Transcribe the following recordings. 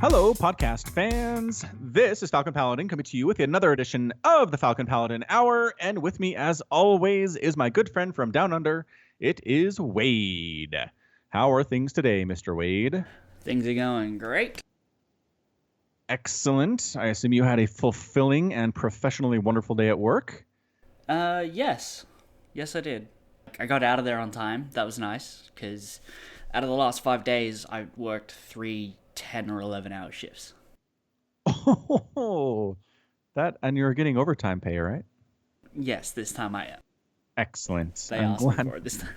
Hello, podcast fans. This is Falcon Paladin coming to you with another edition of the Falcon Paladin Hour. And with me, as always, is my good friend from Down Under. It is Wade. How are things today, Mr. Wade? Things are going great. Excellent. I assume you had a fulfilling and professionally wonderful day at work. Yes. Yes, I did. I got out of there on time. That was nice, because out of the last 5 days, I worked 3 10 or 11-hour shifts. Oh, and you're getting overtime pay, right? Yes, this time I am. Excellent. They asked me for it this time.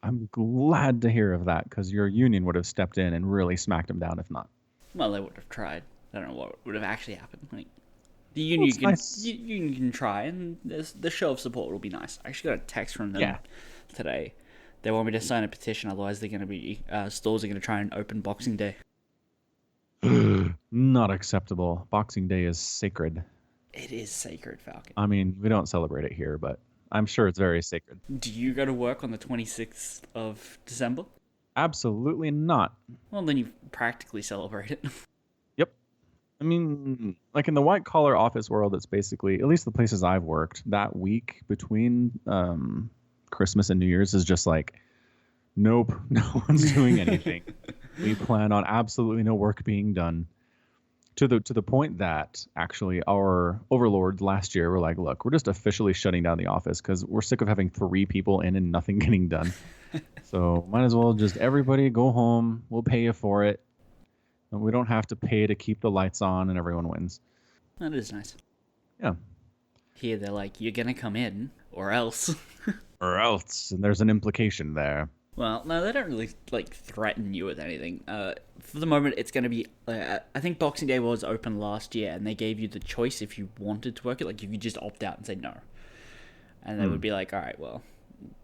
I'm glad to hear of that, because your union would have stepped in and really smacked him down if not. Well, they would have tried. I don't know what would have actually happened. Like, the union union can try, and the show of support will be nice. I actually got a text from them today. They want me to sign a petition, otherwise they're going to be stores are going to try and open Boxing Day. Not acceptable. Boxing Day is sacred. It is sacred, Falcon. I mean, we don't celebrate it here, but I'm sure it's very sacred. Do you go to work on the 26th of December? Absolutely not. Well, then you practically celebrate it. Yep. I mean, like in the white-collar office world, it's basically, at least the places I've worked, that week between Christmas and New Year's is just like, nope, no one's doing anything. We plan on absolutely no work being done. To the point that actually our overlords last year were like, look, we're just officially shutting down the office because we're sick of having 3 people in and nothing getting done. So might as well just everybody go home. We'll pay you for it. And we don't have to pay to keep the lights on and everyone wins. That is nice. Yeah. Here they're like, you're going to come in or else. Or else. And there's an implication there. Well, no, they don't really, threaten you with anything. For the moment, it's going to be... I think Boxing Day was open last year, and they gave you the choice if you wanted to work it. Like, you could just opt out and say no. And they would be like, all right, well,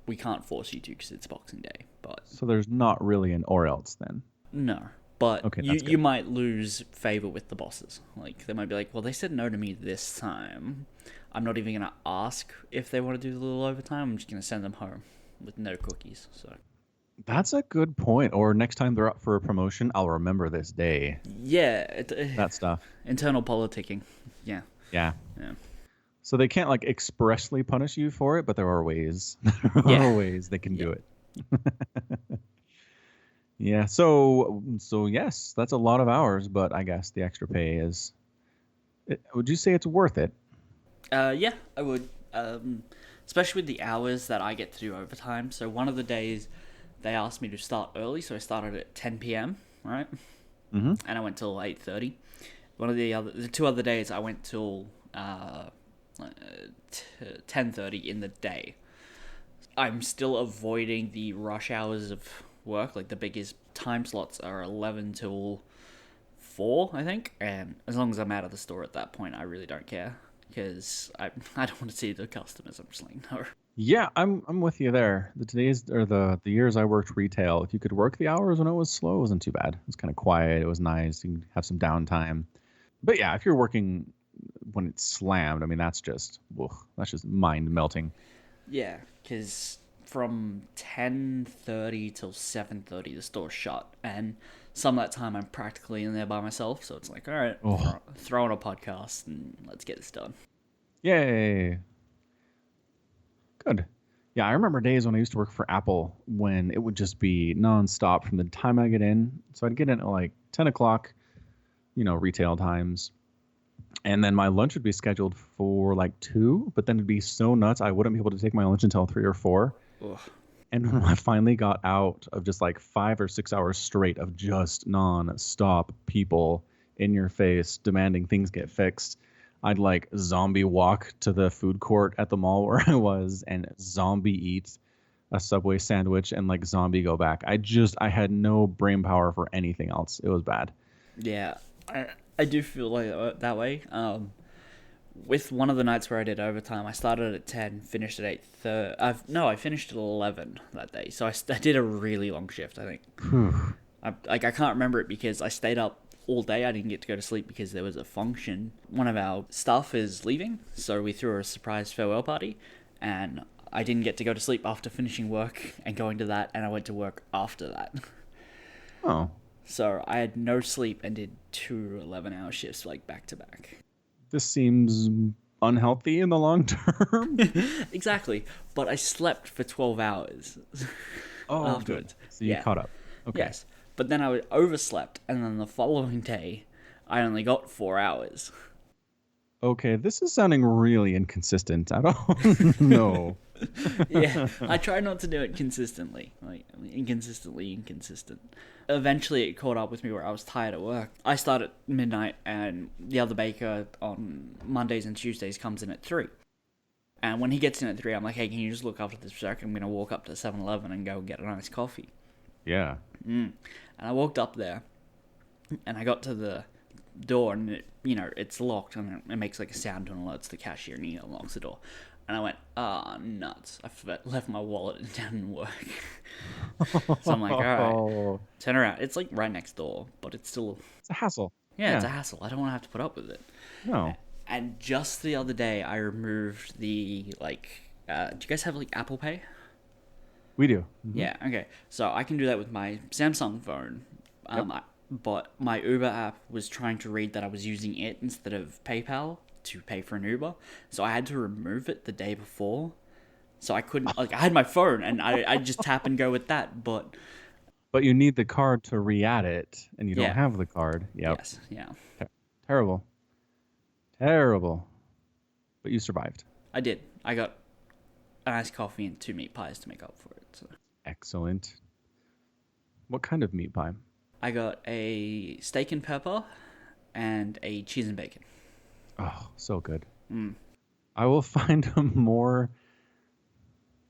we can't force you to because it's Boxing Day. But so there's not really an or else then? No. But okay, you might lose favor with the bosses. Like, they might be like, well, they said no to me this time. I'm not even going to ask if they want to do the little overtime. I'm just going to send them home with no cookies, so... That's a good point. Or next time they're up for a promotion, I'll remember this day. Yeah. That stuff. Internal politicking. Yeah. Yeah. So they can't expressly punish you for it, but there are ways. There are ways they can do it. Yeah. So yes, that's a lot of hours, but I guess the extra pay is... Would you say it's worth it? Yeah, I would. Especially with the hours that I get to do overtime. So one of the days... They asked me to start early, so I started at 10 p.m., right? Mm-hmm. And I went till 8:30. The 2 other days, I went till 10:30 in the day. I'm still avoiding the rush hours of work. Like, the biggest time slots are 11 till 4, I think. And as long as I'm out of the store at that point, I really don't care. Because I don't want to see the customers. I'm just like, no. Yeah, I'm with you there. The years I worked retail, if you could work the hours when it was slow, it wasn't too bad. It was kind of quiet. It was nice. You can have some downtime. But yeah, if you're working when it's slammed, I mean, that's just mind melting. Yeah, because from 10:30 till 7:30, the store's shut, and some of that time I'm practically in there by myself. So it's like, all right, throw on a podcast and let's get this done. Yay. Good. Yeah, I remember days when I used to work for Apple when it would just be nonstop from the time I get in. So I'd get in at 10 o'clock, retail times. And then my lunch would be scheduled for 2, but then it'd be so nuts I wouldn't be able to take my lunch until 3 or 4. Ugh. And when I finally got out of just 5 or 6 hours straight of just non-stop people in your face demanding things get fixed, I'd zombie walk to the food court at the mall where I was and zombie eat a Subway sandwich and zombie go back. I had no brain power for anything else. It was bad. Yeah, I do feel like that way. With one of the nights where I did overtime, I started at 10, finished at 8:30. I finished at 11 that day. So I did a really long shift, I think. I can't remember it because I stayed up all day. I didn't get to go to sleep because there was a function. One of our staff is leaving, so we threw a surprise farewell party, and I didn't get to go to sleep after finishing work and going to that, and I went to work after that. Oh. So I had no sleep and did 2 11-hour shifts like back to back. This seems unhealthy in the long term. Exactly. But I slept for 12 hours Oh, afterwards. good. So you caught up. Okay. Yes. But then I overslept, and then the following day, I only got 4 hours. Okay, this is sounding really inconsistent. I don't know. Yeah, I tried not to do it consistently. Like, inconsistently inconsistent. Eventually, it caught up with me where I was tired at work. I start at midnight, and the other baker on Mondays and Tuesdays comes in at 3. And when he gets in at 3, I'm like, hey, can you just look after this for a second? I'm going to walk up to 7-Eleven and go get a nice coffee. Yeah. And I walked up there, and I got to the door, and it's locked, and it makes like a sound and alerts the cashier, and he unlocks the door. And I went, nuts. I left my wallet down in work. So I'm like, all right, turn around. It's like right next door, but it's still... It's a hassle. Yeah, it's a hassle. I don't want to have to put up with it. No. And just the other day, I removed the, do you guys have, Apple Pay? We do. Mm-hmm. Yeah, okay. So I can do that with my Samsung phone. But my Uber app was trying to read that I was using it instead of PayPal to pay for an Uber. So I had to remove it the day before. So I couldn't, I had my phone and I just tap and go with that, but... But you need the card to re-add it, and you don't have the card. Yep. Yes, yeah. Terrible. Terrible. But you survived. I did. I got a nice coffee and 2 meat pies to make up for it. So. Excellent. What kind of meat pie? I got a steak and pepper and a cheese and bacon. Oh, so good. I will find a more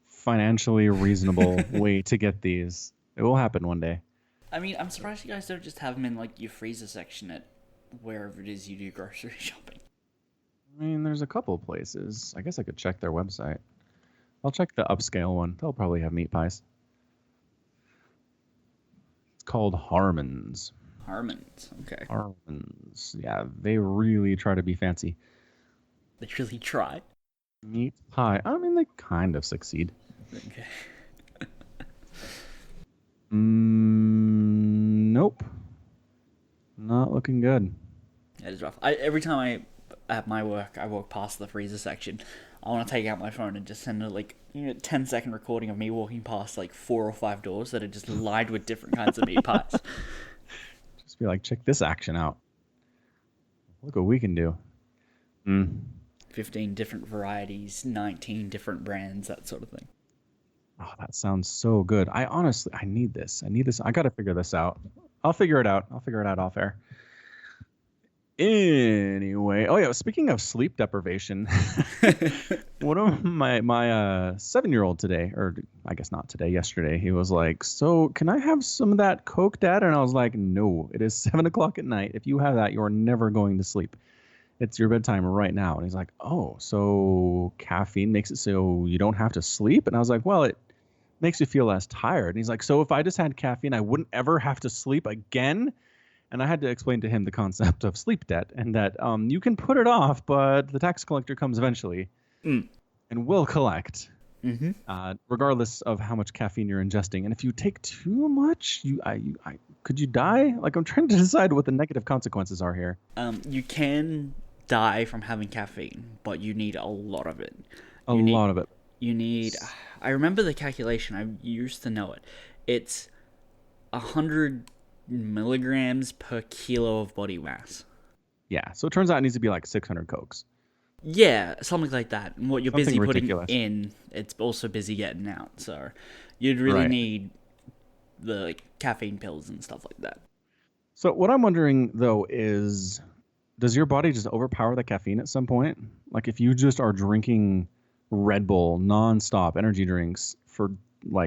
financially reasonable way to get these. It will happen one day. I mean, I'm surprised you guys don't just have them in, your freezer section at wherever it is you do grocery shopping. I mean, there's a couple places. I guess I could check their website. I'll check the upscale one. They'll probably have meat pies. It's called Harmon's. Harmon's, okay. Harmon's. Yeah, they really try to be fancy. They really try? Meat pie. I mean, they kind of succeed. Okay. Nope. Not looking good. That is rough. Every time at my work, I walk past the freezer section, I want to take out my phone and just send a 10-second recording of me walking past 4 or 5 doors that are just lined with different kinds of meat pies. Just be like, check this action out. Look what we can do. 15 different varieties, 19 different brands, that sort of thing. Oh, that sounds so good. I need this. I got to figure this out. I'll figure it out. Off air. Anyway, oh yeah, speaking of sleep deprivation, one of my 7-year-old today, or I guess not today, yesterday, he was like, so can I have some of that Coke, Dad? And I was like, no, it is 7:00 at night. If you have that, you're never going to sleep. It's your bedtime right now. And he's like, oh, so caffeine makes it so you don't have to sleep? And I was like, well, it makes you feel less tired. And he's like, so if I just had caffeine, I wouldn't ever have to sleep again? And I had to explain to him the concept of sleep debt and that you can put it off, but the tax collector comes eventually and will collect, regardless of how much caffeine you're ingesting. And if you take too much, could you die? I'm trying to decide what the negative consequences are here. You can die from having caffeine, but you need a lot of it. A lot of it. You need... I remember the calculation. I used to know it. It's 100 milligrams per kilo of body mass. Yeah, so it turns out it needs to be 600 Cokes. Yeah, something like that. And what you're Something busy ridiculous. putting in, it's also busy getting out. So you'd really need the caffeine pills and stuff like that. So what I'm wondering, though, is does your body just overpower the caffeine at some point? If you just are drinking Red Bull nonstop energy drinks for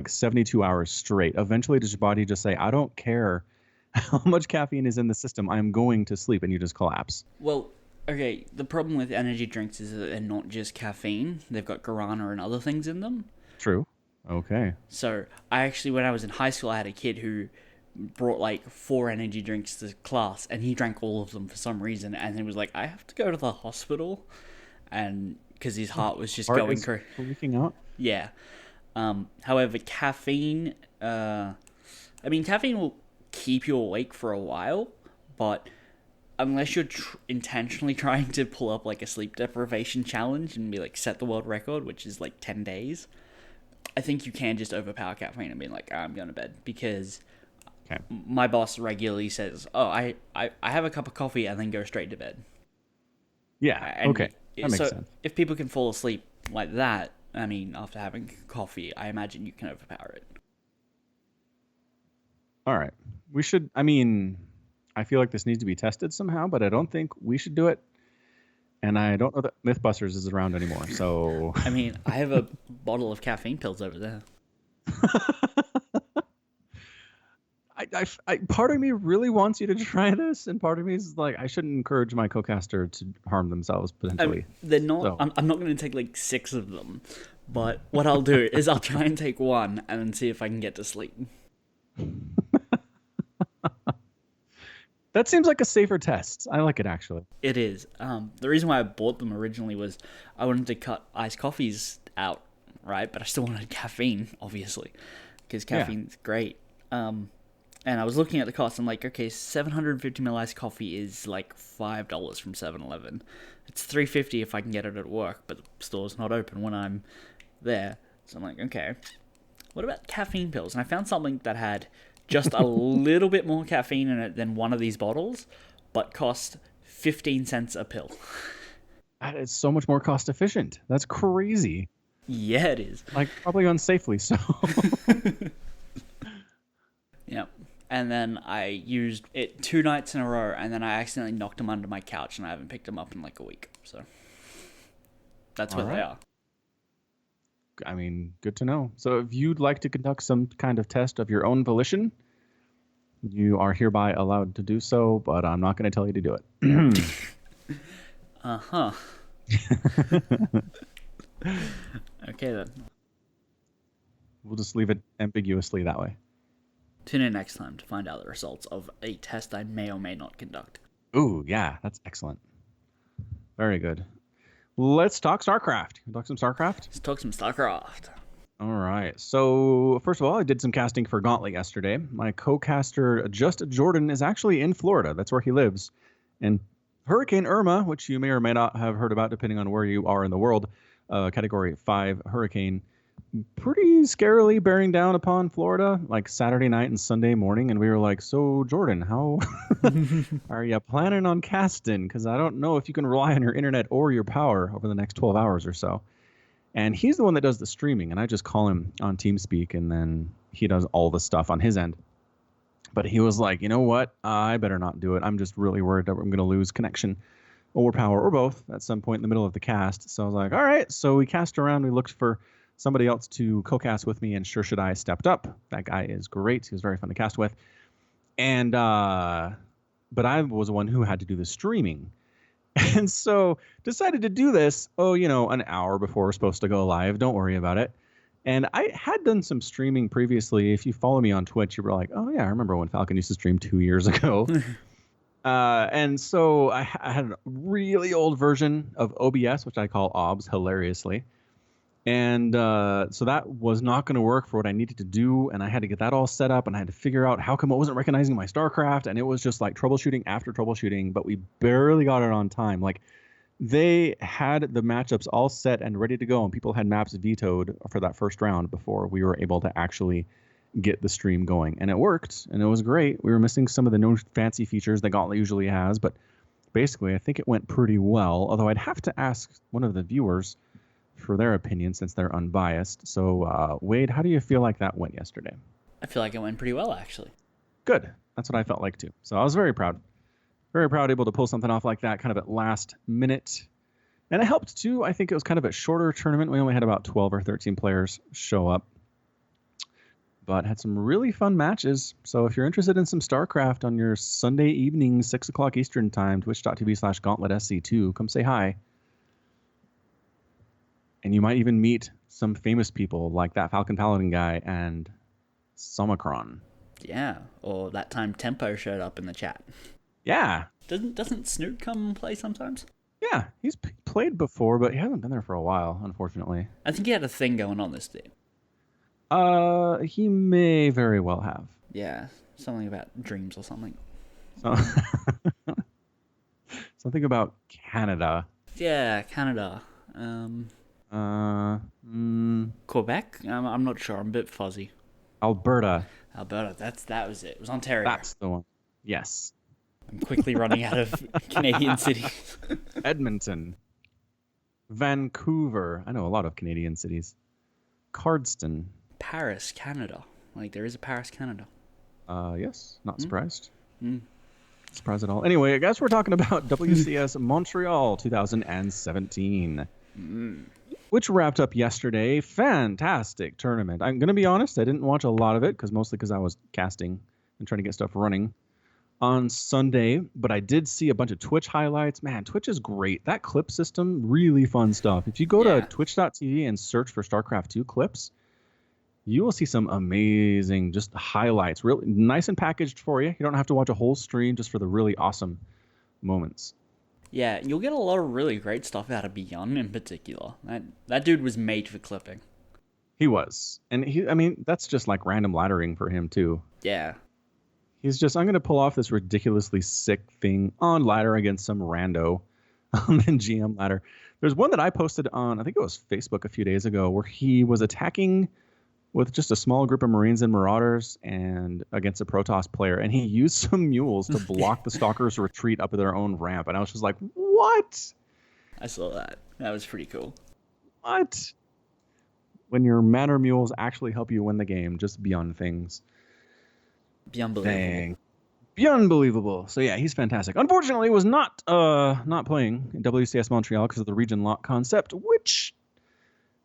72 hours straight, eventually does your body just say, I don't care how much caffeine is in the system, I'm going to sleep, and you just collapse? Well, okay, the problem with energy drinks is that they're not just caffeine. They've got guarana and other things in them. True. Okay. So when I was in high school, I had a kid who brought 4 energy drinks to class, and he drank all of them for some reason, and he was like, I have to go to the hospital, and because his heart was just going crazy. Freaking out? Yeah. However, caffeine, caffeine will keep you awake for a while, but unless you're intentionally trying to pull up like a sleep deprivation challenge and be like set the world record, which is like 10 days, I think you can just overpower caffeine and be like, I'm going to bed, because my boss regularly says, oh, I have a cup of coffee and then go straight to bed. Yeah. And okay. That makes sense. If people can fall asleep like that, I mean, after having coffee, I imagine you can overpower it. All right. We should, I mean, I feel like this needs to be tested somehow, but I don't think we should do it. And I don't know that Mythbusters is around anymore, so... I mean, I have a bottle of caffeine pills over there. Part of me really wants you to try this, and part of me is like, I shouldn't encourage my co-caster to harm themselves, potentially. They're not... So. I'm not going to take, like, 6 of them, but what I'll do is I'll try and take one and then see if I can get to sleep. That seems like a safer test. I like it, actually. It is. The reason why I bought them originally was I wanted to cut iced coffees out, right? But I still wanted caffeine, obviously, because caffeine's great. And I was looking at the cost. I'm like, okay, 750 ml iced coffee is like $5 from 7-Eleven. It's $3.50 if I can get it at work, but the store's not open when I'm there. So I'm like, okay, what about caffeine pills? And I found something that had just a little bit more caffeine in it than one of these bottles, but cost 15 cents a pill. That is so much more cost efficient. That's crazy. Yeah, it is. Like, probably unsafely so. Yep. And then I used it 2 nights in a row, and then I accidentally knocked them under my couch, and I haven't picked them up in like a week. So that's where they are. I mean, good to know. So if you'd like to conduct some kind of test of your own volition, you are hereby allowed to do so, but I'm not going to tell you to do it. Uh-huh. Okay, then. We'll just leave it ambiguously that way. Tune in next time to find out the results of a test I may or may not conduct. Ooh, yeah, that's excellent. Very good. Let's talk StarCraft. Talk some StarCraft? Let's talk some StarCraft. All right. So, first of all, I did some casting for Gauntlet yesterday. My co-caster, Just Jordan, is actually in Florida. That's where he lives. And Hurricane Irma, which you may or may not have heard about depending on where you are in the world, Category 5 hurricane, pretty scarily bearing down upon Florida, like Saturday night and Sunday morning. And we were like, so, Jordan, how are you planning on casting? Because I don't know if you can rely on your internet or your power over the next 12 hours or so. And he's the one that does the streaming, and I just call him on TeamSpeak, and then he does all the stuff on his end. But he was like, you know what? I better not do it. I'm just really worried that I'm going to lose connection or power or both at some point in the middle of the cast. So I was like, all right. So we cast around. We looked for somebody else to co-cast with me, and Sure Should I stepped up. That guy is great. He was very fun to cast with. And but I was the one who had to do the streaming. And so decided to do this, an hour before we're supposed to go live. Don't worry about it. And I had done some streaming previously. If you follow me on Twitch, you were like, oh, yeah, I remember when Falcon used to stream 2 years ago. And so I had a really old version of OBS, which I call OBS hilariously. And so that was not going to work for what I needed to do. And I had to get that all set up, and I had to figure out how come it wasn't recognizing my StarCraft. And it was just like troubleshooting after troubleshooting, but we barely got it on time. Like, they had the matchups all set and ready to go, and people had maps vetoed for that first round before we were able to actually get the stream going. And it worked, and it was great. We were missing some of the no fancy features that Gauntlet usually has, but basically I think it went pretty well. Although I'd have to ask one of the viewers for their opinion since they're unbiased. So, Wade, how do you feel like that went yesterday? I feel like it went pretty well, actually. Good. That's what I felt like, too. So I was very proud. Very proud able to pull something off like that kind of at last minute. And it helped, too. I think it was kind of a shorter tournament. We only had about 12 or 13 players show up. But had some really fun matches. So if you're interested in some StarCraft on your Sunday evening, 6 o'clock Eastern time, twitch.tv/GauntletSC2, come say hi. And you might even meet some famous people like that Falcon Paladin guy and Somicron. Yeah, or that time Tempo showed up in the chat. Yeah. Doesn't Snoot come play sometimes? Yeah, he's played before, but he hasn't been there for a while, unfortunately. I think he had a thing going on this day. He may very well have. Yeah, Something about dreams or something. So, something about Canada. Yeah, Canada. Uh, mm, Quebec? I'm not sure. I'm a bit fuzzy. Alberta. Alberta. That was it. It was Ontario. That's the one. Yes. I'm quickly running out of Canadian cities. Edmonton. Vancouver. I know a lot of Canadian cities. Cardston. Paris, Canada. Like, there is a Paris, Canada. Yes. Not surprised. Mm. Surprised at all. Anyway, I guess we're talking about WCS Montreal 2017. Which wrapped up yesterday. Fantastic tournament. I'm going to be honest, I didn't watch a lot of it, mostly because I was casting and trying to get stuff running on Sunday, but I did see a bunch of Twitch highlights. Man, Twitch is great. That clip system, really fun stuff. If you go to twitch.tv and search for StarCraft 2 clips, you will see some amazing just highlights. Really nice and packaged for you. You don't have to watch a whole stream just for the really awesome moments. Yeah, you'll get a lot of really great stuff out of Beyond in particular. That dude was made for clipping. He was. And that's just like random laddering for him too. Yeah. He's just, I'm going to pull off this ridiculously sick thing on ladder against some rando on the GM ladder. There's one that I posted on, I think it was Facebook a few days ago, where he was attacking with just a small group of Marines and Marauders and against a Protoss player. And he used some mules to block the Stalkers' retreat up their own ramp. And I was just like, what? I saw that. That was pretty cool. What? When your Manor Mules actually help you win the game, just beyond things. Be unbelievable. Dang. Be unbelievable. So yeah, he's fantastic. Unfortunately, was not playing in WCS Montreal because of the region lock concept, which...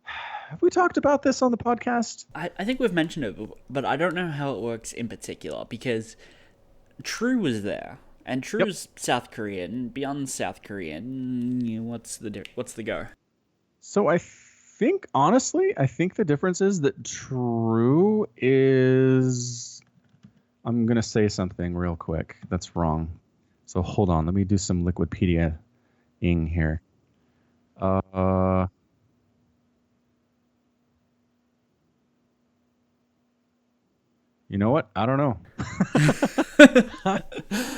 Have we talked about this on the podcast? I think we've mentioned it, but I don't know how it works in particular, because True was there, and True's South Korean. Beyond South Korean, what's the go? So I think the difference is that True is... I'm going to say something real quick that's wrong. So hold on. Let me do some Liquipedia-ing here. You know what? I don't know. I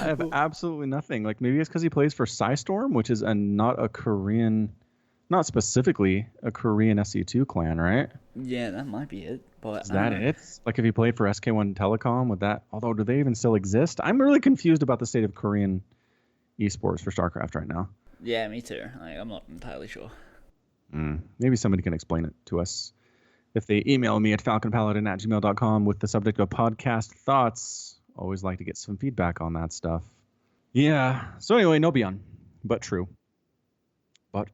have absolutely nothing. Like, maybe it's because he plays for Psystorm, which is not specifically a Korean SC2 clan, right? Yeah, that might be it. But is that it? Like, if he played for SK1 Telecom, would that... Although, do they even still exist? I'm really confused about the state of Korean esports for StarCraft right now. Yeah, me too. I'm not entirely sure. Maybe somebody can explain it to us. If they email me at falconpaladin@gmail.com with the subject of podcast thoughts, always like to get some feedback on that stuff. Yeah. So anyway, no Beyond, but true. I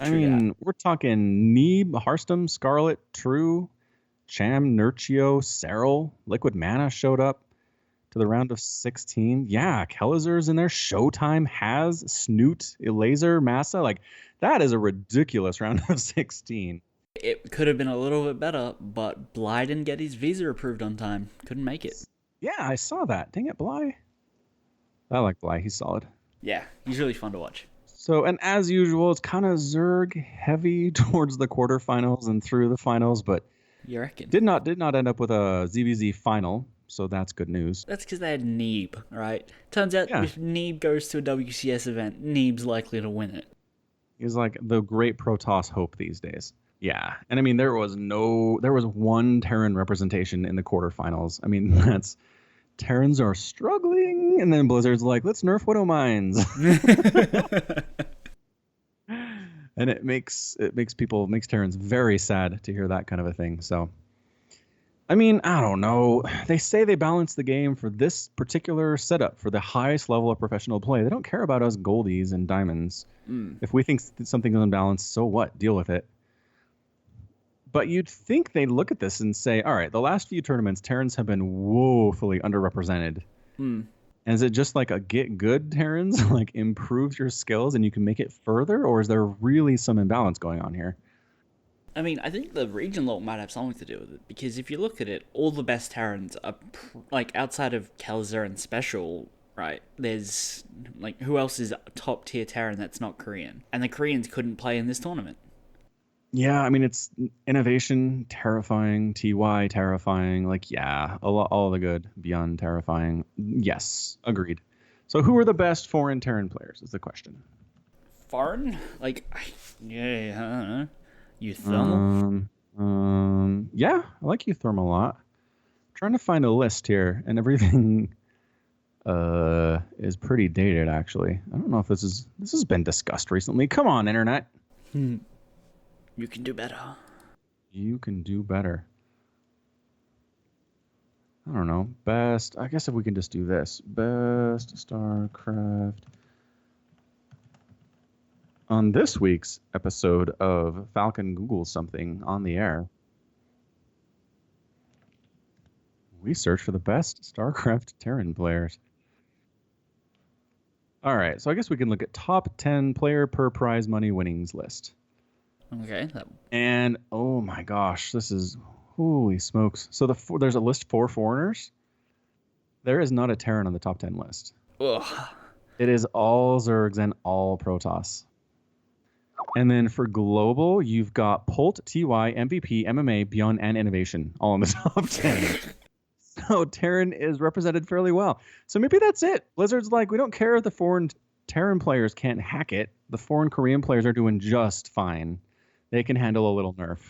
mean, we're talking Neeb, Hearthstone, Scarlet, True, Cham, Nurchio, Serral, Liquid Mana showed up to the round of 16. Yeah, Kelazur's in there. Showtime has Snoot, Elaser, Massa. Like, that is a ridiculous round of 16. It could have been a little bit better, but Bly didn't get his visa approved on time. Couldn't make it. Yeah, I saw that. Dang it, Bly. I like Bly. He's solid. Yeah, he's really fun to watch. So, and as usual, it's kind of Zerg heavy towards the quarterfinals and through the finals, but you reckon? Did not end up with a ZVZ final, so that's good news. That's because they had Neeb, right? Turns out if Neeb goes to a WCS event, Neeb's likely to win it. He's like the great Protoss hope these days. Yeah, and I mean there was one Terran representation in the quarterfinals. I mean Terrans are struggling, and then Blizzard's like, let's nerf Widow Mines. And it makes Terrans very sad to hear that kind of a thing. So, I mean, I don't know. They say they balance the game for this particular setup for the highest level of professional play. They don't care about us goldies and diamonds. If we think something's unbalanced, so what? Deal with it. But you'd think they'd look at this and say, all right, the last few tournaments, Terrans have been woefully underrepresented. And is it just like a get good Terrans, like improve your skills and you can make it further? Or is there really some imbalance going on here? I mean, I think the region lock might have something to do with it. Because if you look at it, all the best Terrans are, like, outside of Kelzer and Special, right? There's, like, who else is a top tier Terran that's not Korean? And the Koreans couldn't play in this tournament. Yeah, I mean it's innovation, terrifying, TY terrifying. Like yeah, all the good beyond terrifying. Yes, agreed. So who are the best foreign Terran players is the question. Foreign? Like, yeah, I don't know. Euthermal? Um, yeah, I like Eutherm a lot. Trying to find a list here, and everything is pretty dated actually. I don't know if this has been discussed recently. Come on, internet. Hmm. You can do better. You can do better. I don't know. Best. I guess if we can just do this. Best StarCraft. On this week's episode of Falcon Googles Something on the Air, we search for the best StarCraft Terran players. All right, so I guess we can look at top 10 player per prize money winnings list. Okay. And oh my gosh, this is holy smokes. So there's a list for foreigners. There is not a Terran on the top 10 list. Ugh. It is all Zergs and all Protoss. And then for global, you've got Pult, TY, MVP, MMA, Beyond, and Innovation all in the top 10. So Terran is represented fairly well. So maybe that's it. Blizzard's like, we don't care if the foreign Terran players can't hack it. The foreign Korean players are doing just fine. They can handle a little nerf.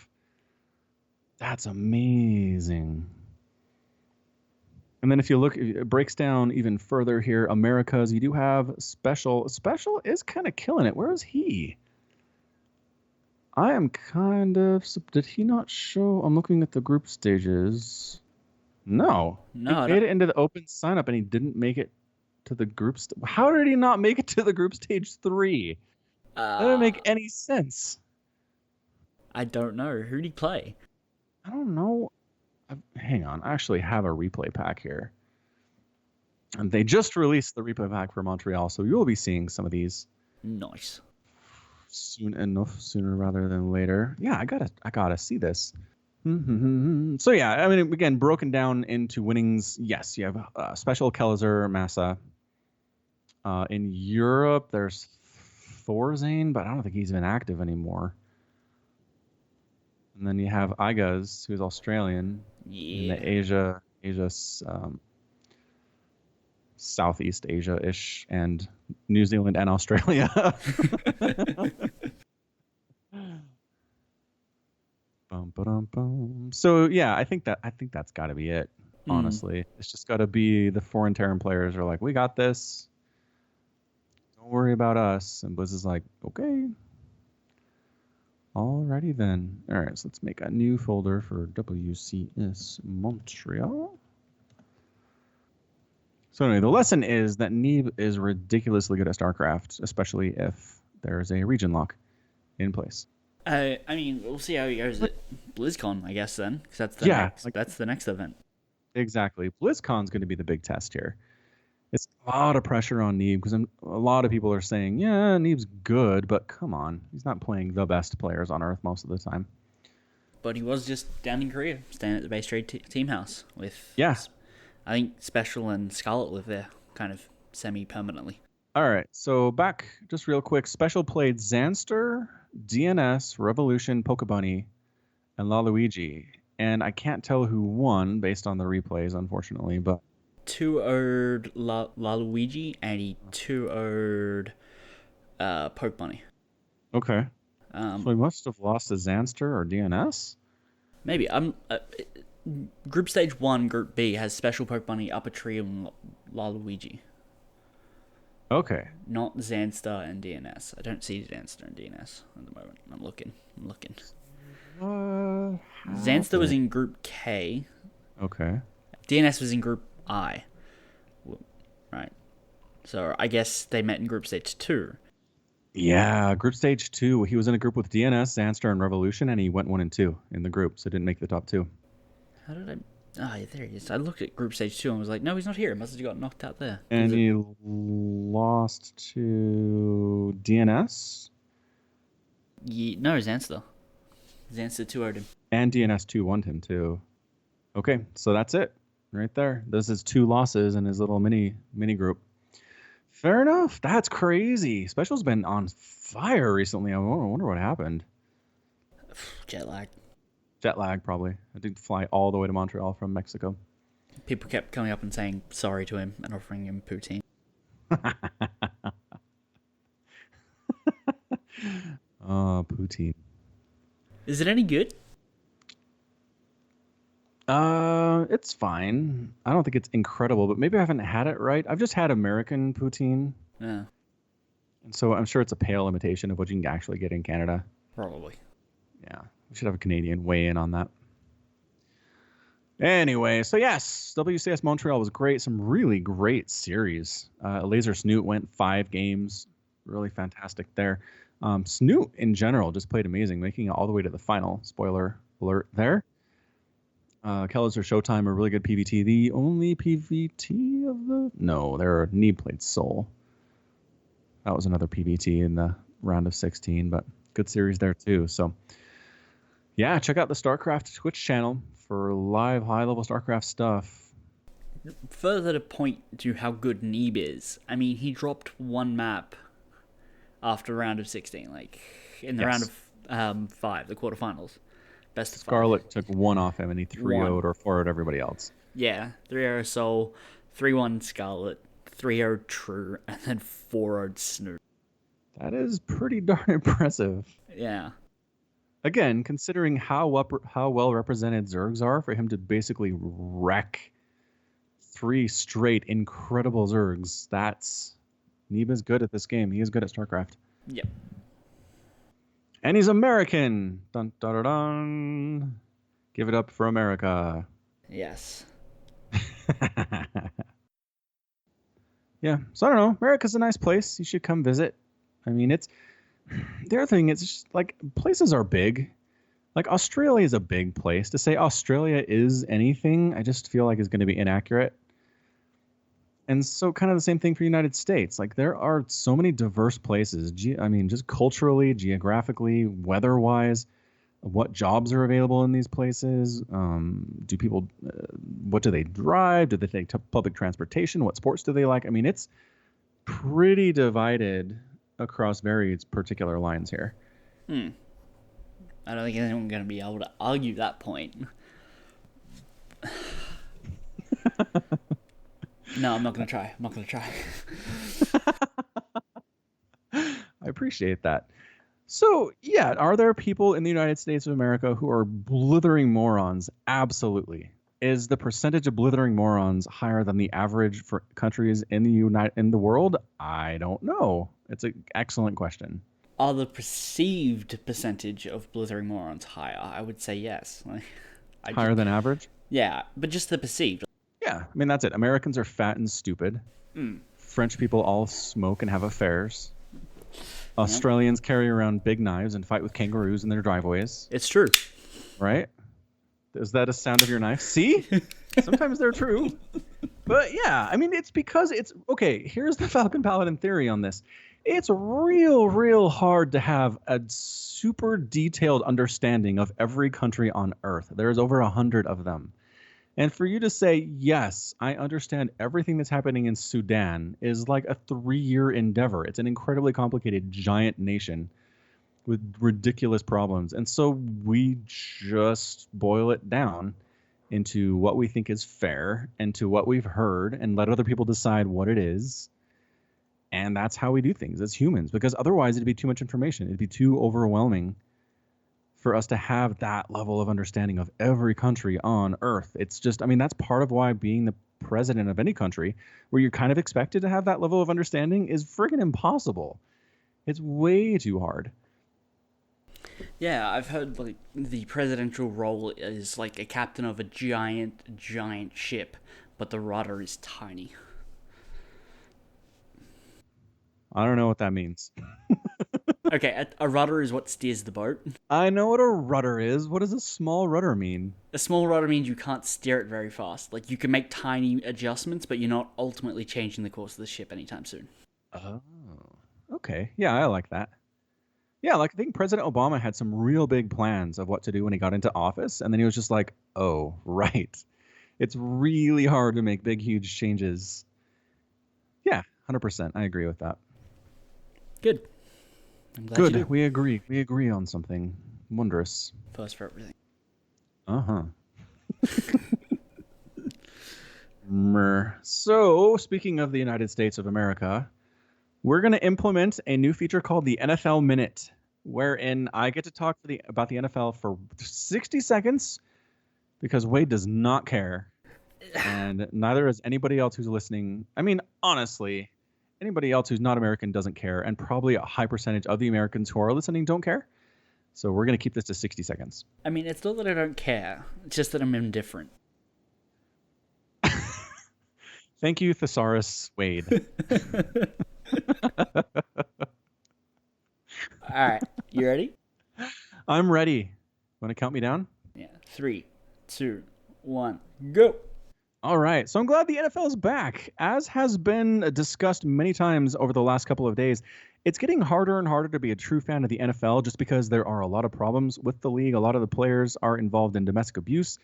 That's amazing. And then if you look, it breaks down even further here. Americas, you do have Special. Special is kind of killing it. Where is he? I am kind of. Did he not show? I'm looking at the group stages. No. He made it into the open sign up and he didn't make it to the group. How did he not make it to the group stage 3? That doesn't make any sense. I don't know. Who did he play? I don't know. Hang on. I actually have a replay pack here. And they just released the replay pack for Montreal, so you'll be seeing some of these. Nice. Sooner rather than later. Yeah, I gotta see this. So yeah, I mean, again, broken down into winnings. Yes, you have Special, Kelzer, Massa. In Europe, there's Thorzane, but I don't think he's even active anymore. And then you have Igaz, who's Australian. Yeah. In the Asia, Southeast Asia-ish, and New Zealand and Australia. So yeah, I think that's got to be it. Honestly, it's just got to be the foreign Terran players are like, we got this. Don't worry about us. And Blizz is like, okay. Alrighty then. All right, so let's make a new folder for WCS Montreal. So anyway, the lesson is that Neeb is ridiculously good at StarCraft, especially if there's a region lock in place. I mean, we'll see how he goes at BlizzCon, I guess, then, because that's the next event. Exactly. BlizzCon's going to be the big test here. It's a lot of pressure on Neeb because a lot of people are saying, yeah, Neeb's good, but come on. He's not playing the best players on Earth most of the time. But he was just down in Korea, staying at the Bay Street team house with... Yeah. I think Special and Scarlet live there, kind of semi-permanently. All right, so back just real quick. Special played Zanster, DNS, Revolution, Pokebunny, and Laluigi. And I can't tell who won based on the replays, unfortunately, but... 2-0'd Laluigi, and he 2-0'd Pokebunny. Okay. So he must have lost to Zanster or DNS? Maybe. Group Stage 1, Group B, has Special, Pokebunny, Upper Tree, and Laluigi. Okay. Not Zanster and DNS. I don't see Zanster and DNS at the moment. I'm looking. Zanster was in Group K. Okay. DNS was in Group I. Right. So I guess they met in Group Stage 2. Yeah, Group Stage 2. He was in a group with DNS, Zanster, and Revolution, and he went 1 and 2 in the group, so didn't make the top 2. How did I... Oh, yeah, there he is. I looked at Group Stage 2 and was like, no, he's not here. He must have got knocked out there. And he lost to DNS? No, Zanster. Zanster 2-0'd him. And DNS 2-1'd him, too. Okay, so that's it. Right there. This is 2 losses in his little mini group. Fair enough. That's crazy. Special's been on fire recently. I wonder what happened. Jet lag. Jet lag, probably. I did fly all the way to Montreal from Mexico. People kept coming up and saying sorry to him and offering him poutine. Oh, poutine. Is it any good? It's fine. I don't think it's incredible, but maybe I haven't had it right. I've just had American poutine, Yeah, and so I'm sure it's a pale imitation of what you can actually get in Canada. probably. Yeah, we should have a Canadian weigh in on that. Anyway, so yes, WCS Montreal was great. Some really great series. Laser Snoot went 5 games. Really fantastic there. Snoot in general just played amazing, making it all the way to the final. Spoiler alert there. Kellis or Showtime are really good PVT. The only PVT of the... No, their knee played Soul. That was another PVT in the round of 16, but good series there too. So yeah, check out the StarCraft Twitch channel for live high-level StarCraft stuff. Further to point to how good Neeb is, I mean, he dropped one map after round of 16, like in the round of 5, the quarterfinals. Best of 5. Scarlet took 1 off him and he 3-0'd or 4'd everybody else. Yeah, 3-0 Soul, 3-1 Scarlet, 3-0 True, and then 4-0 Snoot. That is pretty darn impressive. Yeah. Again, considering how well represented Zergs are, for him to basically wreck 3 straight incredible Zergs, that's... Neeb is good at this game. He is good at StarCraft. Yep. And he's American. Dun, dun, dun, dun. Give it up for America. Yes. Yeah. So I don't know. America's a nice place. You should come visit. I mean, it's... The other thing is just, like, places are big. Like, Australia is a big place. To say Australia is anything, I just feel like is going to be inaccurate. And so kind of the same thing for the United States. Like, there are so many diverse places. I mean, just culturally, geographically, weather-wise, what jobs are available in these places. Do people, what do they drive? Do they take public transportation? What sports do they like? I mean, it's pretty divided across various particular lines here. I don't think anyone's going to be able to argue that point. No, I'm not going to try. I appreciate that. So, yeah, are there people in the United States of America who are blithering morons? Absolutely. Is the percentage of blithering morons higher than the average for countries in the world? I don't know. It's an excellent question. Are the perceived percentage of blithering morons higher? I would say yes. Higher than average? Yeah, but just the perceived. Yeah, I mean, that's it. Americans are fat and stupid. French people all smoke and have affairs. Australians carry around big knives and fight with kangaroos in their driveways. It's true. Right? Is that a sound of your knife? See? Sometimes they're true. But yeah, I mean, it's because it's... Okay, here's the Falcon Paladin theory on this. It's real hard to have a super detailed understanding of every country on Earth. There's over 100 of them. And for you to say, yes, I understand everything that's happening in Sudan is like a 3-year endeavor. It's an incredibly complicated, giant nation with ridiculous problems. And so we just boil it down into what we think is fair and to what we've heard and let other people decide what it is. And that's how we do things as humans, because otherwise it'd be too much information. It'd be too overwhelming for us to have that level of understanding of every country on Earth. It's just, I mean, that's part of why being the president of any country where you're kind of expected to have that level of understanding is friggin' impossible. It's way too hard. Yeah, I've heard like the presidential role is like a captain of a giant ship, but the rudder is tiny. I don't know what that means. Okay, a rudder is what steers the boat. I know what a rudder is. What does a small rudder mean? A small rudder means you can't steer it very fast. Like, you can make tiny adjustments, but you're not ultimately changing the course of the ship anytime soon. Oh, okay. Yeah, I like that. Yeah, like I think President Obama had some real big plans of what to do when he got into office, and then he was just like, oh, right. It's really hard to make big, huge changes. Yeah, 100%. I agree with that. Good. I'm glad Good. you do. We agree. We agree on something. Wondrous. First for everything. Uh-huh. So, speaking of the United States of America, we're going to implement a new feature called the NFL Minute, wherein I get to talk about the NFL for 60 seconds because Wade does not care. And neither is anybody else who's listening. I mean, honestly, anybody else who's not American doesn't care, and probably a high percentage of the Americans who are listening don't care. So we're going to keep this to 60 seconds. I mean, it's not that I don't care. It's just that I'm indifferent. Thank you, Thesaurus Wade. All right. You ready? I'm ready. Want to count me down? Yeah. 3, 2, 1, go. All right. So I'm glad the NFL is back. As has been discussed many times over the last couple of days, it's getting harder and harder to be a true fan of the NFL just because there are a lot of problems with the league. A lot of the players are involved in domestic abuse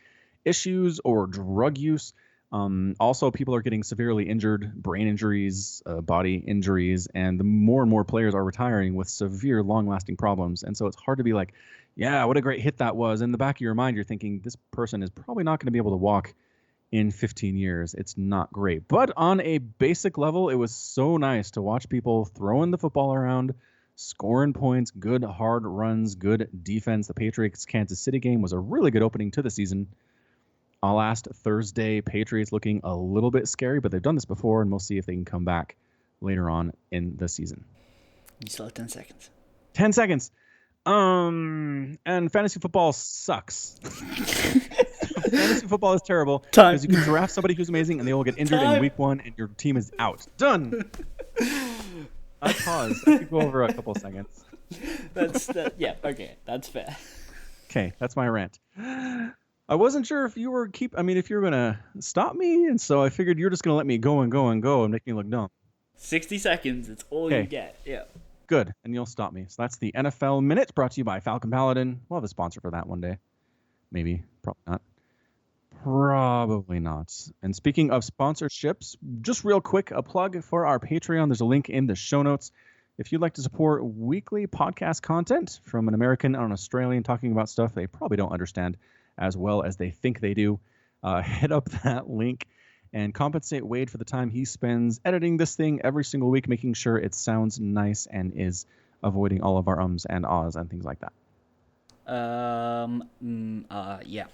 issues or drug use. Also, people are getting severely injured, brain injuries, body injuries, and the more and more players are retiring with severe, long-lasting problems. And so it's hard to be like, yeah, what a great hit that was. In the back of your mind, you're thinking this person is probably not going to be able to walk in 15 years. It's not great. But on a basic level, it was so nice to watch people throwing the football around, scoring points, good hard runs, good defense. The Patriots-Kansas City game was a really good opening to the season. Last Thursday, Patriots looking a little bit scary, but they've done this before, and we'll see if they can come back later on in the season. You still have 10 seconds. 10 seconds. And fantasy football sucks. Fantasy football is terrible because you can draft somebody who's amazing, and they will get injured in week 1, and your team is out. Done. I paused. I could go over a couple seconds. Yeah, okay. That's fair. Okay, that's my rant. I wasn't sure if you were if you were gonna stop me, and so I figured you're just gonna let me go and go and go and make me look dumb. 60 seconds, it's all you get. Yeah. Good, and you'll stop me. So that's the NFL Minute, brought to you by Falcon Paladin. We'll have a sponsor for that one day. Maybe, probably not. Probably not. And speaking of sponsorships, just real quick, a plug for our Patreon. There's a link in the show notes. If you'd like to support weekly podcast content from an American and an Australian talking about stuff they probably don't understand as well as they think they do, hit up that link and compensate Wade for the time he spends editing this thing every single week, making sure it sounds nice and is avoiding all of our ums and ahs and things like that. Yeah.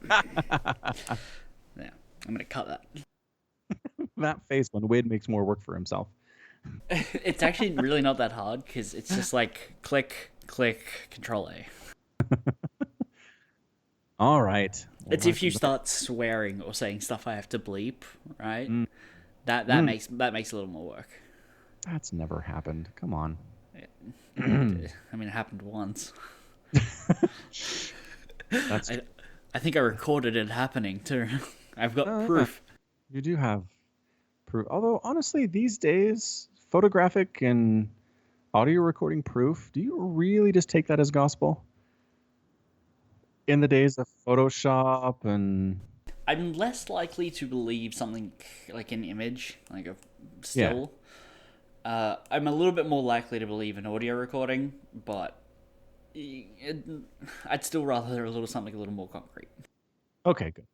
Yeah, I'm gonna cut that. That face when Wade makes more work for himself. It's actually really not that hard because it's just like click, Control A. All right. It's if you start swearing or saying stuff I have to bleep, right? That makes a little more work. That's never happened. Come on. I mean, it happened once. I think I recorded it happening too. I've got proof. You do have proof. Although, honestly, these days, photographic and audio recording proof, do you really just take that as gospel? In the days of Photoshop and... I'm less likely to believe something like an image, like a still. Yeah. I'm a little bit more likely to believe an audio recording, but I'd still rather something a little more concrete. Okay, good.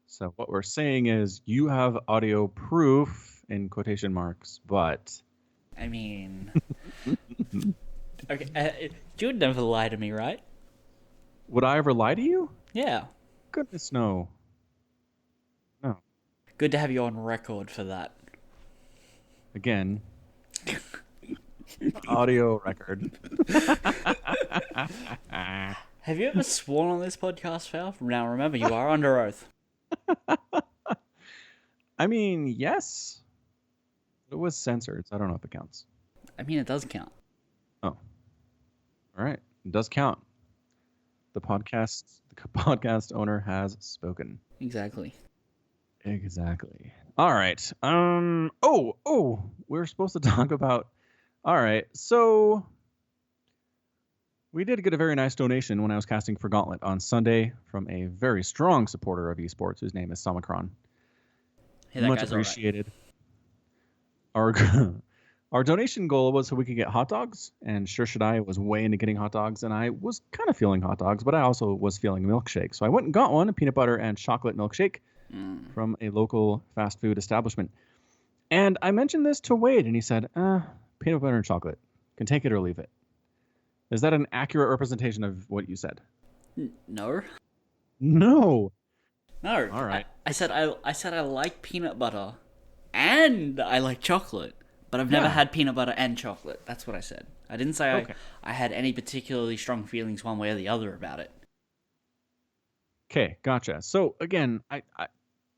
So what we're saying is you have audio proof in quotation marks, but... I mean... Okay, you would never lie to me, right? Would I ever lie to you? Yeah. Goodness, no. No. Good to have you on record for that. Again. Audio record. Have you ever sworn on this podcast, Val? Now remember, you are under oath. I mean, yes. It was censored, so I don't know if it counts. I mean, it does count. Oh. All right. It does count. The podcast owner has spoken. Exactly. All right. We're supposed to talk about... All right. So we did get a very nice donation when I was casting for Gauntlet on Sunday from a very strong supporter of esports whose name is Samacron. Hey, much appreciated. Right. Our donation goal was so we could get hot dogs, and Sure Should I was way into getting hot dogs, and I was kind of feeling hot dogs, but I also was feeling a milkshake. So I went and got one, a peanut butter and chocolate milkshake from a local fast food establishment. And I mentioned this to Wade, and he said, peanut butter and chocolate. Can take it or leave it. Is that an accurate representation of what you said? No. No. No. All right. I said I like peanut butter and I like chocolate, but I've never had peanut butter and chocolate. That's what I said. I didn't say I had any particularly strong feelings one way or the other about it. Okay, gotcha. So again,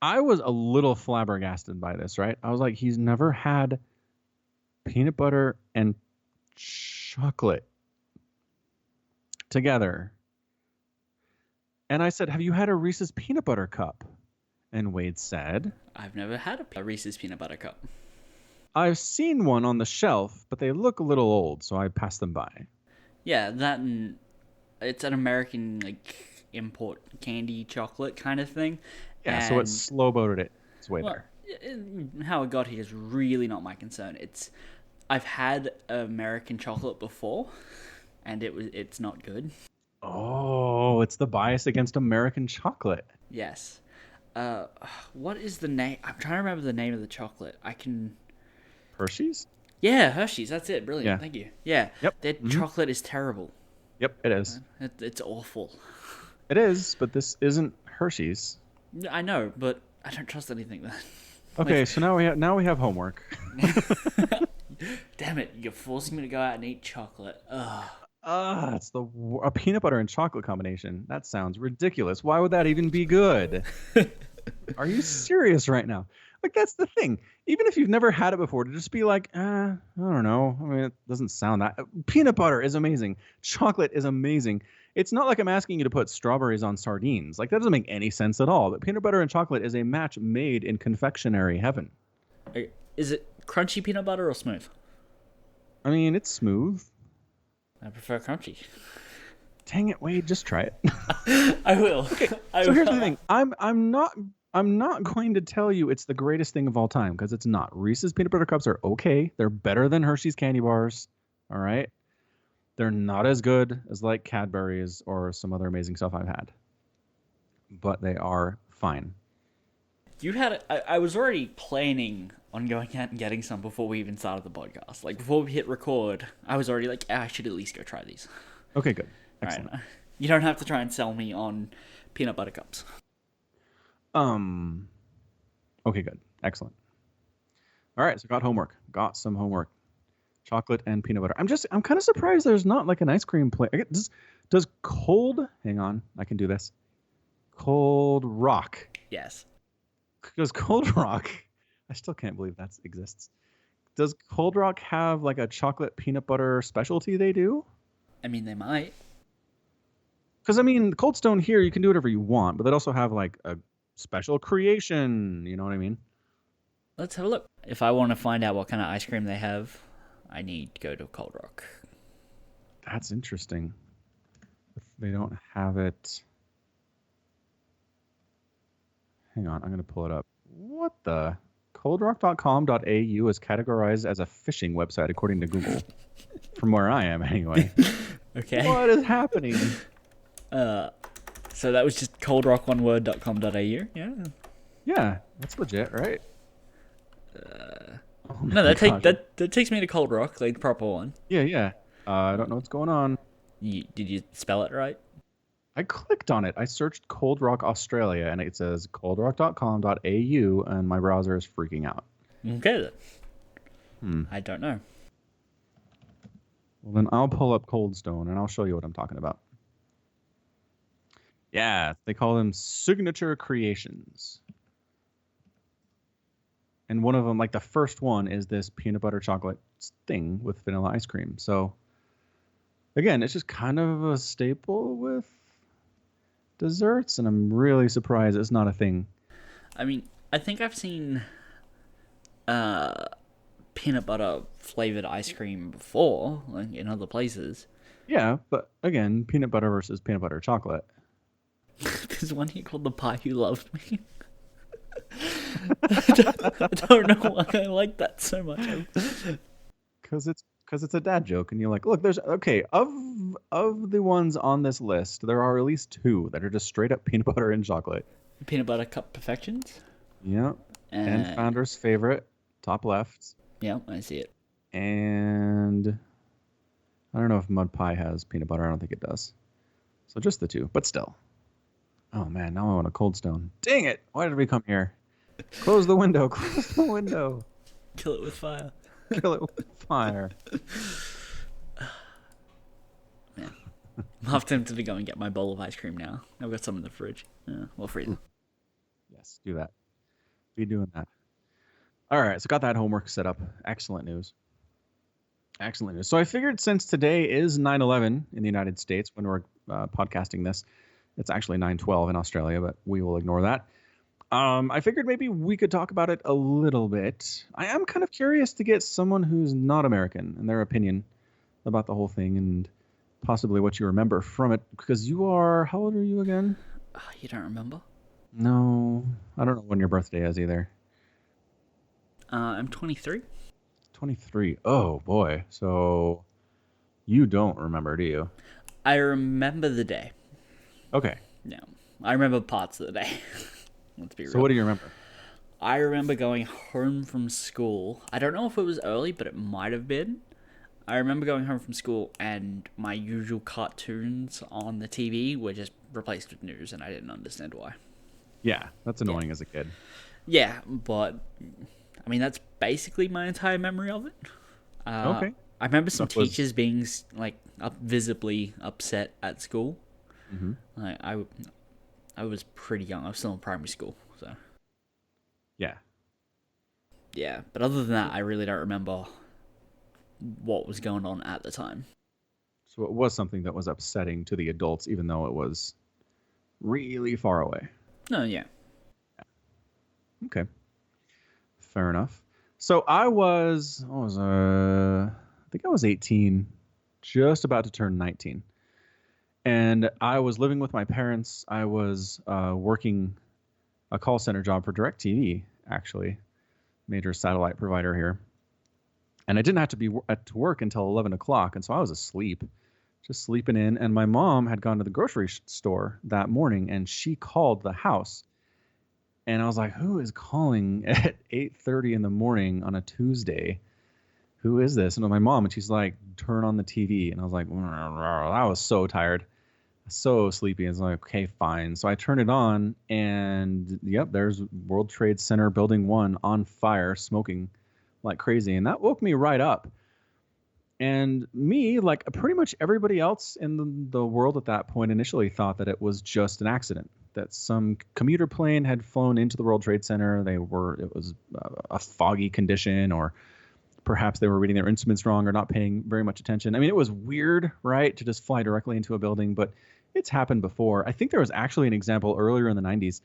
I was a little flabbergasted by this, right? I was like, he's never had peanut butter and chocolate together. And I said, have you had a Reese's peanut butter cup? And Wade said, I've never had a Reese's peanut butter cup. I've seen one on the shelf, but they look a little old, so I passed them by. Yeah, that and it's an American import candy chocolate kind of thing. Yeah, so it slow boated it. It's way there. How it got here is really not my concern. I've had American chocolate before, and it's not good. Oh, it's the bias against American chocolate. Yes. What is the name? I'm trying to remember the name of the chocolate. Hershey's? Yeah, Hershey's. That's it. Brilliant. Yeah. Thank you. Yeah. Yep. Their chocolate is terrible. Yep, it is. It's awful. It is, but this isn't Hershey's. I know, but I don't trust anything then. Okay, so now we have homework. Damn it! You're forcing me to go out and eat chocolate. Ugh. It's a peanut butter and chocolate combination. That sounds ridiculous. Why would that even be good? Are you serious right now? Like, that's the thing. Even if you've never had it before, to just be like, I don't know. I mean, it doesn't sound that. Peanut butter is amazing. Chocolate is amazing. It's not like I'm asking you to put strawberries on sardines. Like, that doesn't make any sense at all. But peanut butter and chocolate is a match made in confectionery heaven. Is it crunchy peanut butter or smooth? I mean, it's smooth. I prefer crunchy. Dang it, Wade, just try it. I will. Okay, so here's the thing. I'm not going to tell you it's the greatest thing of all time, because it's not. Reese's peanut butter cups are okay. They're better than Hershey's candy bars. All right. They're not as good as like Cadbury's or some other amazing stuff I've had, but they are fine. I was already planning on going out and getting some before we even started the podcast. Like, before we hit record, I was already like, I should at least go try these. Okay, good. Excellent. Right. You don't have to try and sell me on peanut butter cups. Okay, good. Excellent. All right, so got some homework. Chocolate and peanut butter. I'm kind of surprised there's not like an ice cream place. Does hang on, I can do this. Cold Rock. Yes. Does Cold Rock, I still can't believe that exists. Does Cold Rock have like a chocolate peanut butter specialty they do? I mean, they might. Because, I mean, Cold Stone here, you can do whatever you want, but they'd also have like a special creation. You know what I mean? Let's have a look. If I want to find out what kind of ice cream they have, I need to go to Cold Rock. That's interesting. If they don't have it. Hang on, I'm going to pull it up. What the? Coldrock.com.au is categorized as a phishing website according to Google. From where I am, anyway. Okay. What is happening? So that was just coldrockoneword.com.au, yeah? Yeah, that's legit, right? No, that takes me to Cold Rock, like the proper one. Yeah. I don't know what's going on. Did you spell it right? I clicked on it. I searched Cold Rock Australia, and it says coldrock.com.au, and my browser is freaking out. Okay, then. I don't know. Well, then I'll pull up Cold Stone, and I'll show you what I'm talking about. Yeah, they call them Signature Creations. And one of them, like the first one, is this peanut butter chocolate thing with vanilla ice cream. So, again, it's just kind of a staple with desserts, and I'm really surprised it's not a thing. I mean, I think I've seen peanut butter flavored ice cream before, like in other places. Yeah, but again, peanut butter versus peanut butter chocolate. There's one here called The Pie Who Loved Me. I don't know why I like that so much. Because it's a dad joke, and you're like, look, there's okay of the ones on this list, there are at least two that are just straight up peanut butter and chocolate. Peanut butter cup perfections. Yeah, and And Founder's favorite, top left, yeah, I see it. and I don't know if Mud Pie has peanut butter. I don't think it does. So just the two, but still. Oh man, now I want a Cold Stone. Dang it! Why did we come here? Close the window. Close the window. Kill it with fire. Kill it with fire. Man, I'm half tempted to go and get my bowl of ice cream now. I've got some in the fridge. Well, freezer. Yes, do that. Be doing that. All right, so got that homework set up. Excellent news. Excellent news. So I figured since today is 9/11 in the United States when we're podcasting this, it's actually 9/12 in Australia, but we will ignore that. I figured maybe we could talk about it a little bit. I am kind of curious to get someone who's not American and their opinion about the whole thing and possibly what you remember from it. Because you are, how old are you again? You don't remember? No, I don't know when your birthday is either. I'm 23. 23. Oh boy. So you don't remember, do you? I remember the day. Okay. No, I remember parts of the day. Let's be real. So what do you remember? I remember going home from school. I don't know if it was early, but it might have been. I remember going home from school and my usual cartoons on the TV were just replaced with news, and I didn't understand why. Yeah, that's annoying as a kid. Yeah, but I mean that's basically my entire memory of it. Okay. I remember some That was- teachers being like visibly upset at school. Mhm. Like, I was pretty young. I was still in primary school, so Yeah. yeah. But other than that, I really don't remember what was going on at the time. So it was something that was upsetting to the adults, even though it was really far away. No, yeah. Okay. Fair enough. So I think I was 18, just about to turn 19. And I was living with my parents. I was working a call center job for DirecTV, actually, major satellite provider here. And I didn't have to be at work until 11 o'clock. And so I was asleep, just sleeping in. And my mom had gone to the grocery store that morning and she called the house. And I was like, who is calling at 8:30 in the morning on a Tuesday? Who is this? And my mom, and she's like, turn on the TV. And I was like, I was so tired, so sleepy. I was like, okay, fine. So I turned it on, and yep, there's World Trade Center Building 1 on fire, smoking like crazy. And that woke me right up. And me, like pretty much everybody else in the world at that point, initially thought that it was just an accident, that some commuter plane had flown into the World Trade Center. It was a foggy condition, or perhaps they were reading their instruments wrong or not paying very much attention. I mean, it was weird, right, to just fly directly into a building, but it's happened before. I think there was actually an example earlier in the 90s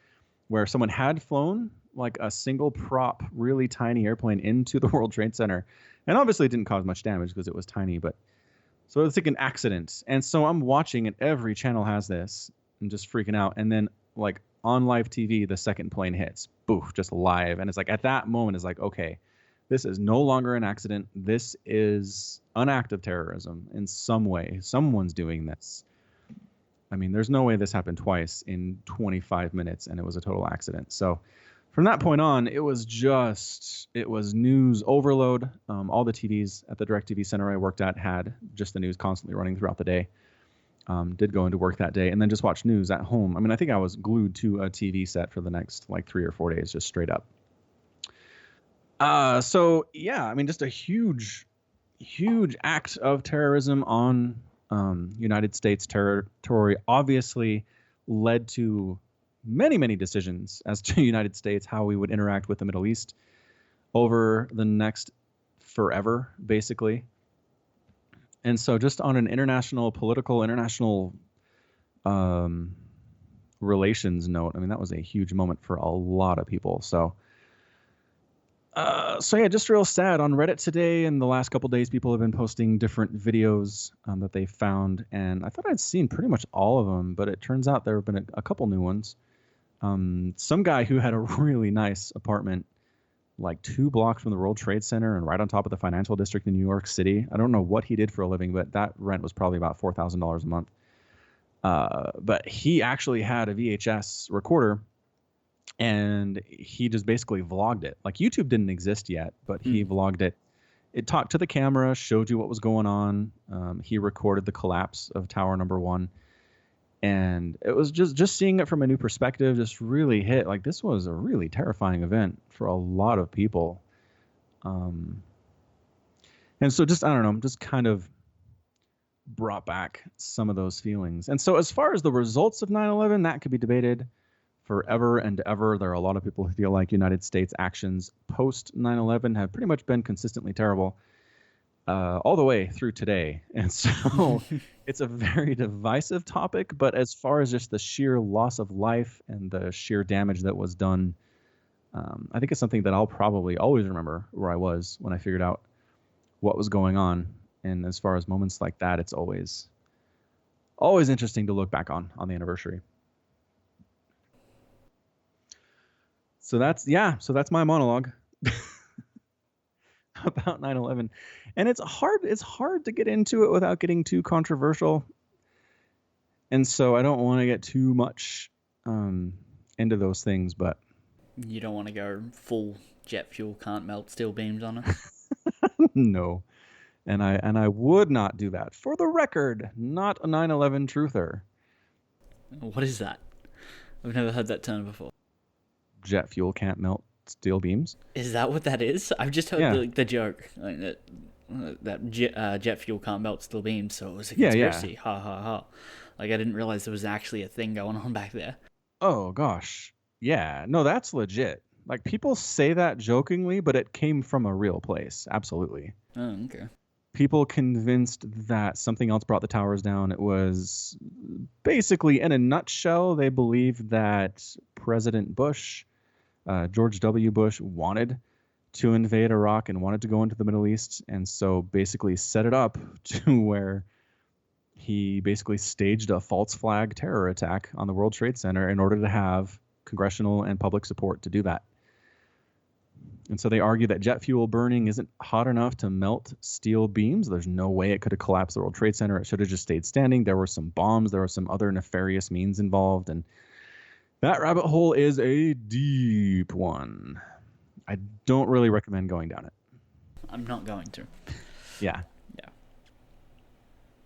where someone had flown like a single prop, really tiny airplane into the World Trade Center. And obviously it didn't cause much damage because it was tiny, but so it was like an accident. And so I'm watching, and every channel has this, and just freaking out. And then like on live TV, the second plane hits, boof, just live. And it's like at that moment, it's like, okay, this is no longer an accident. This is an act of terrorism in some way. Someone's doing this. I mean, there's no way this happened twice in 25 minutes and it was a total accident. So from that point on, it was news overload. All the TVs at the DirecTV center I worked at had just the news constantly running throughout the day. Did go into work that day and then just watch news at home. I mean, I think I was glued to a TV set for the next like 3 or 4 days, just straight up. So yeah, I mean, just a huge act of terrorism on United States territory. Obviously, led to many decisions as to United States, how we would interact with the Middle East over the next forever, basically. And so, just on an international relations note, I mean, that was a huge moment for a lot of people. So yeah, just real sad. On Reddit today and the last couple days, people have been posting different videos that they found, and I thought I'd seen pretty much all of them, but it turns out there have been a couple new ones. Some guy who had a really nice apartment like 2 blocks from the World Trade Center and right on top of the financial district in New York City. I don't know what he did for a living, but that rent was probably about $4,000 a month. But he actually had a VHS recorder, and he just basically vlogged it. Like YouTube didn't exist yet, but he vlogged it. It talked to the camera, showed you what was going on. He recorded the collapse of Tower Number 1. And it was just seeing it from a new perspective just really hit. Like, this was a really terrifying event for a lot of people. And so just, I don't know, just kind of brought back some of those feelings. And so as far as the results of 9/11, that could be debated forever and ever. There are a lot of people who feel like United States actions post 9/11 have pretty much been consistently terrible. All the way through today. And so it's a very divisive topic, but as far as just the sheer loss of life and the sheer damage that was done, I think it's something that I'll probably always remember where I was when I figured out what was going on. And as far as moments like that, it's always interesting to look back on the anniversary. So that's my monologue about 9/11. And it's hard to get into it without getting too controversial. And so I don't want to get too much into those things, but You don't want to go full jet fuel can't melt steel beams on it? no. And I would not do that. For the record, not a 9/11 truther. What is that? I've never heard that term before. Jet fuel can't melt steel beams. Is that what that is? I've just heard the joke like that jet fuel can't melt steel beams, so it was a conspiracy. Yeah. Ha ha ha! Like, I didn't realize there was actually a thing going on back there. Oh gosh, yeah. No, that's legit. Like, people say that jokingly, but it came from a real place. Absolutely. Oh, okay. People convinced that something else brought the towers down. It was basically, in a nutshell, they believed that President Bush, George W. Bush, wanted to invade Iraq and wanted to go into the Middle East, and so basically set it up to where he basically staged a false flag terror attack on the World Trade Center in order to have congressional and public support to do that. And so they argue that jet fuel burning isn't hot enough to melt steel beams. There's no way it could have collapsed the World Trade Center. It should have just stayed standing. There were some bombs. There were some other nefarious means involved. And that rabbit hole is a deep one. I don't really recommend going down it. I'm not going to. Yeah.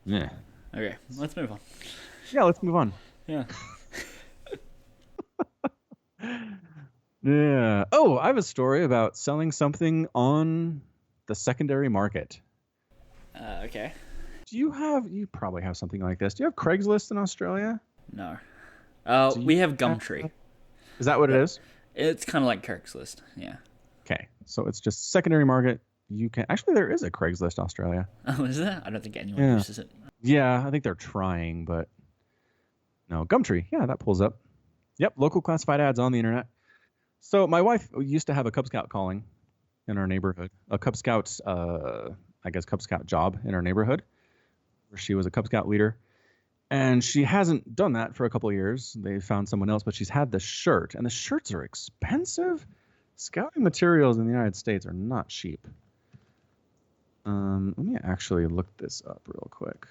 Okay, let's move on. Yeah, let's move on. Yeah. Yeah. Oh, I have a story about selling something on the secondary market. Okay. You probably have something like this. Do you have Craigslist in Australia? No. We have Gumtree. Is that what it is? It's kind of like Craigslist. Yeah. Okay. So it's just secondary market. Actually, there is a Craigslist Australia. Oh, is there? I don't think anyone uses it. Yeah, I think they're trying, but no. Gumtree. Yeah, that pulls up. Yep. Local classified ads on the internet. So my wife used to have a Cub Scout calling in our neighborhood, a Cub Scout, Cub Scout job in our neighborhood, where she was a Cub Scout leader. And she hasn't done that for a couple of years. They found someone else, but she's had the shirt, and the shirts are expensive. Scouting materials in the United States are not cheap. Let me actually look this up real quick.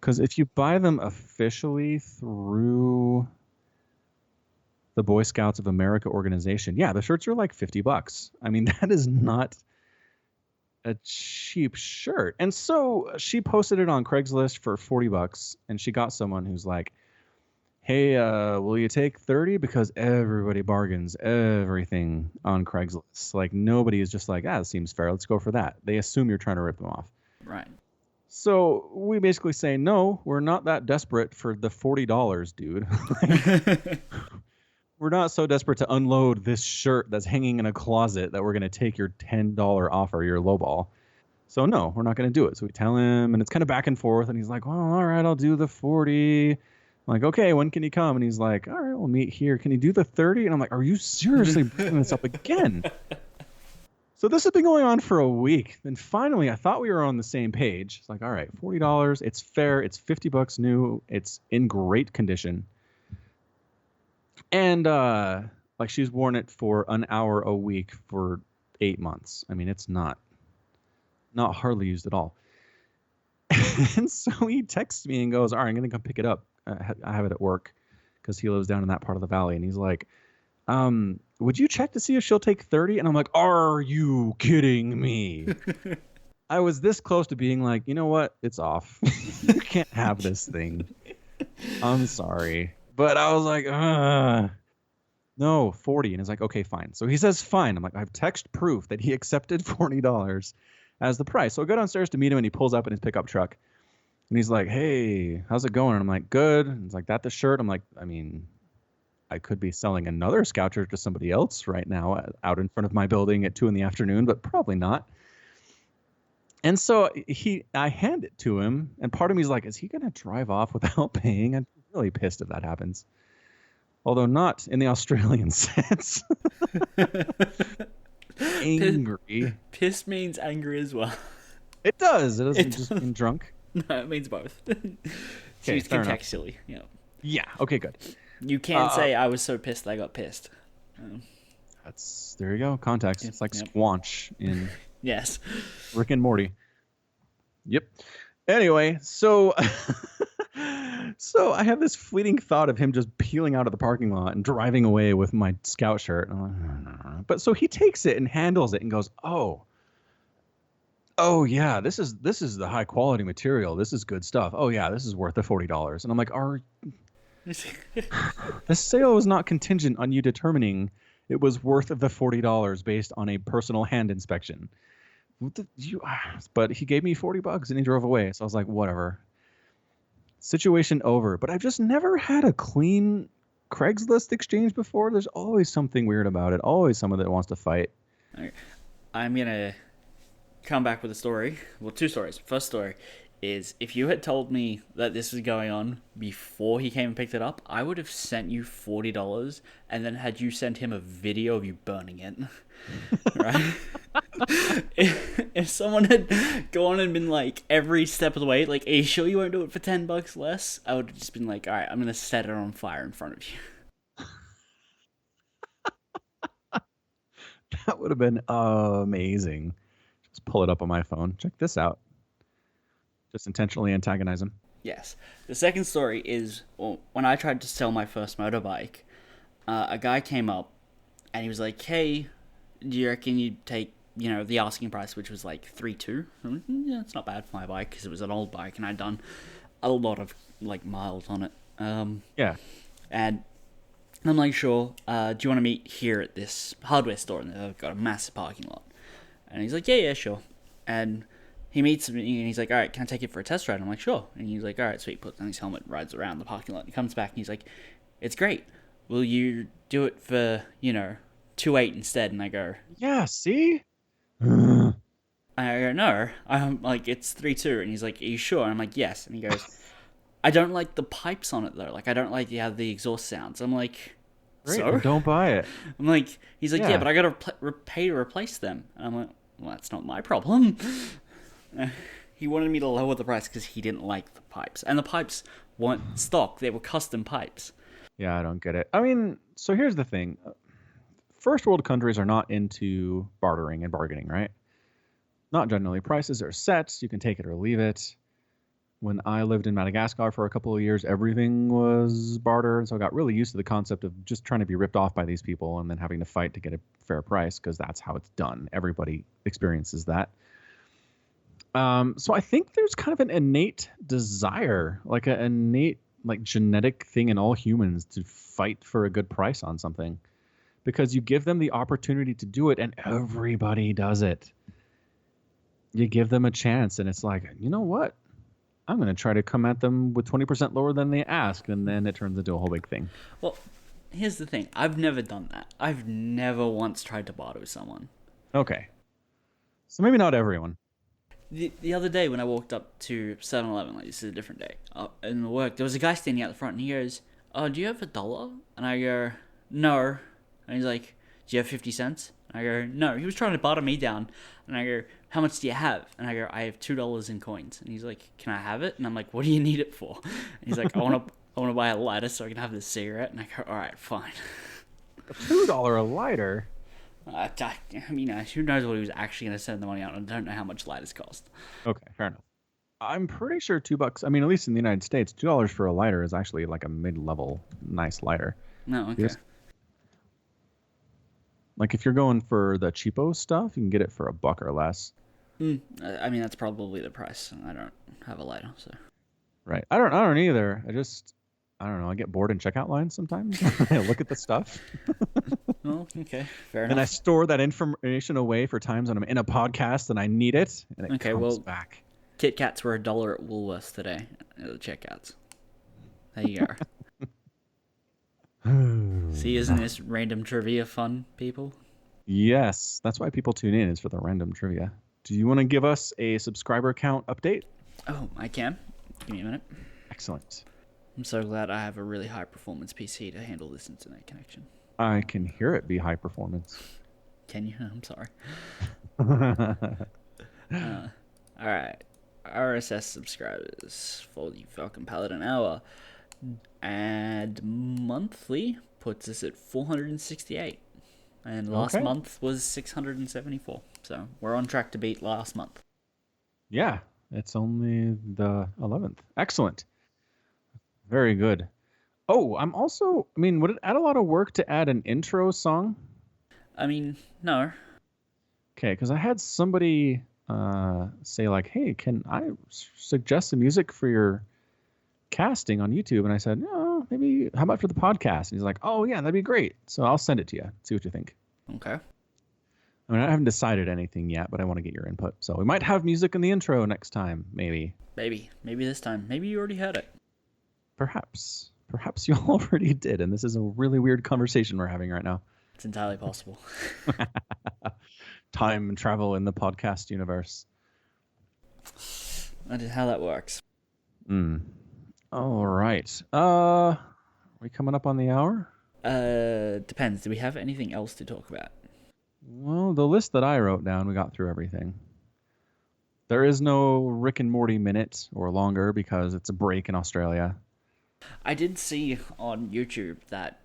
Because if you buy them officially through the Boy Scouts of America organization, yeah, the shirts are like $50. I mean, that is not a cheap shirt. And so she posted it on Craigslist for $40, and she got someone who's like, hey, will you take 30? Because everybody bargains everything on Craigslist. Like, nobody is just like, it seems fair, let's go for that. They assume you're trying to rip them off. Right. So we basically say, no, we're not that desperate for the $40, dude. We're not so desperate to unload this shirt that's hanging in a closet that we're going to take your $10 offer, your lowball. So no, we're not going to do it. So we tell him, and it's kind of back and forth, and he's like, well, all right, I'll do the 40. I'm like, okay, when can he come? And he's like, all right, we'll meet here. Can he do the 30? And I'm like, are you seriously bringing this up again? So this has been going on for a week. Then finally, I thought we were on the same page. It's like, all right, $40. It's fair. It's $50 new. It's in great condition. And Like she's worn it for an hour a week for 8 months. I mean, it's not hardly used at all. And so he texts me and goes, "All right, I'm gonna come pick it up. I have it at work because he lives down in that part of the valley." And he's like, "Would you check to see if she'll take 30?" And I'm like, "Are you kidding me?" I was this close to being like, "You know what? It's off. You can't have this thing. I'm sorry." But I was like, no, 40. And he's like, "Okay, fine." So he says, "Fine." I'm like, "I've text proof that he accepted $40 as the price." So I go downstairs to meet him, and he pulls up in his pickup truck. And he's like, "Hey, how's it going?" And I'm like, "Good." And he's like, "That the shirt?" I'm like, I mean, I could be selling another Scout shirt to somebody else right now out in front of my building at 2 p.m, but probably not. And so I hand it to him, and part of me is like, is he going to drive off without paying? I'm really pissed if that happens. Although not in the Australian sense. Angry. Pissed means angry as well. It does. It doesn't just mean drunk. No, it means both. Okay, It's fair enough. contextually. Yeah. Yeah. Okay, good. You can't say I was so pissed I got pissed. There you go. Context. It's like Yep. Squanch in Yes. Rick and Morty. Yep. Anyway, so so I have this fleeting thought of him just peeling out of the parking lot and driving away with my Scout shirt. And I'm like, "No." But so he takes it and handles it and goes, "Oh yeah, this is the high quality material. This is good stuff. Oh yeah, this is worth the $40." And I'm like, the sale was not contingent on you determining it was worth the $40 based on a personal hand inspection. But he gave me $40 and he drove away. So I was like, whatever. Situation over. But I've just never had a clean Craigslist exchange before. There's always something weird about it. Always someone that wants to fight. I'm going to come back with a story. Well, two stories. First story is if you had told me that this was going on before he came and picked it up, I would have sent you $40 and then had you send him a video of you burning it. Right? if someone had gone and been like every step of the way, like, "Are you sure you won't do it for $10 less?" I would have just been like, "All right, I'm gonna set it on fire in front of you." That would have been amazing. Just pull it up on my phone. Check this out. Just intentionally antagonize him. Yes. The second story is when I tried to sell my first motorbike, a guy came up and he was like, "Hey, do you reckon you'd take, the asking price, which was like 3.2? Yeah, it's not bad for my bike because it was an old bike and I'd done a lot of like miles on it. Yeah. And I'm like, "Sure. Do you want to meet here at this hardware store?" And they've got a massive parking lot. And he's like, "Yeah, sure." And he meets me and he's like, "All right, can I take it for a test ride?" I'm like, "Sure." And he's like, "All right, sweet." Puts on his helmet, rides around the parking lot. He comes back and he's like, "It's great. Will you do it for, 2.8 instead?" And I go, Yeah, see? I go, "No." I'm like, "It's 3.2." And he's like, "Are you sure?" And I'm like, "Yes." And he goes, "I don't like the pipes on it though. Like, I don't like how the exhaust sounds." I'm like, Great, "So?" then don't buy it. I'm like, he's like, Yeah. "Yeah, but I gotta pay to replace them." And I'm like, "Well, that's not my problem." He wanted me to lower the price because he didn't like the pipes. And the pipes weren't stock. They were custom pipes. Yeah, I don't get it. I mean, so here's the thing. First world countries are not into bartering and bargaining, right? Not generally. Prices are set. You can take it or leave it. When I lived in Madagascar for a couple of years, everything was barter. So I got really used to the concept of just trying to be ripped off by these people and then having to fight to get a fair price because that's how it's done. Everybody experiences that. So I think there's kind of an innate desire, like an innate, like genetic thing in all humans to fight for a good price on something because you give them the opportunity to do it and everybody does it. You give them a chance and it's like, you know what? I'm going to try to come at them with 20% lower than they ask. And then it turns into a whole big thing. Well, here's the thing. I've never done that. I've never once tried to barter with someone. Okay. So maybe not everyone. The other day when I walked up to 7-Eleven, like this is a different day, in the work, there was a guy standing out the front and he goes, "Oh, do you have $1?" And I go, "No." And he's like, "Do you have 50 cents?" And I go, "No." He was trying to barter me down. And I go, "How much do you have?" And I go, "I have $2 in coins." And he's like, "Can I have it?" And I'm like, "What do you need it for?" And he's like, I want to buy a lighter so I can have this cigarette." And I go, "All right, fine." $2 a lighter. I mean, who knows what he was actually going to send the money out? I don't know how much lighters cost. Okay, fair enough. I'm pretty sure $2. I mean, at least in the United States, $2 for a lighter is actually like a mid-level nice lighter. No, okay. Yes. Like if you're going for the cheapo stuff, you can get it for $1 or less. I mean, that's probably the price. I don't have a lighter, so. Right. I don't either. I don't know. I get bored in checkout lines sometimes. I look at the stuff. Well, okay, fair enough. And I store that information away for times when I'm in a podcast and I need it, and it comes back. Kit Kats were $1 at Woolworths today at the checkouts. There you go. See, isn't this random trivia fun, people? Yes, that's why people tune in, is for the random trivia. Do you want to give us a subscriber count update? Oh, I can. Give me a minute. Excellent. I'm so glad I have a really high performance PC to handle this internet connection. I can hear it be high performance. Can you? I'm sorry. All right. RSS subscribers for the Falcon Paladin Hour and monthly puts us at 468. And last month was 674. So we're on track to beat last month. Yeah, it's only the 11th. Excellent. Very good. Oh, would it add a lot of work to add an intro song? I mean, no. Okay, because I had somebody say like, hey, can I suggest some music for your casting on YouTube? And I said, no, maybe, how about for the podcast? And he's like, oh, yeah, that'd be great. So I'll send it to you. See what you think. Okay. I mean, I haven't decided anything yet, but I want to get your input. So we might have music in the intro next time, maybe. Maybe this time. Maybe you already heard it. Perhaps you already did, and this is a really weird conversation we're having right now. It's entirely possible. Time and travel in the podcast universe. That is how that works. All right. Are we coming up on the hour? Depends. Do we have anything else to talk about? Well, the list that I wrote down, we got through everything. There is no Rick and Morty minute or longer because it's a break in Australia. I did see on YouTube that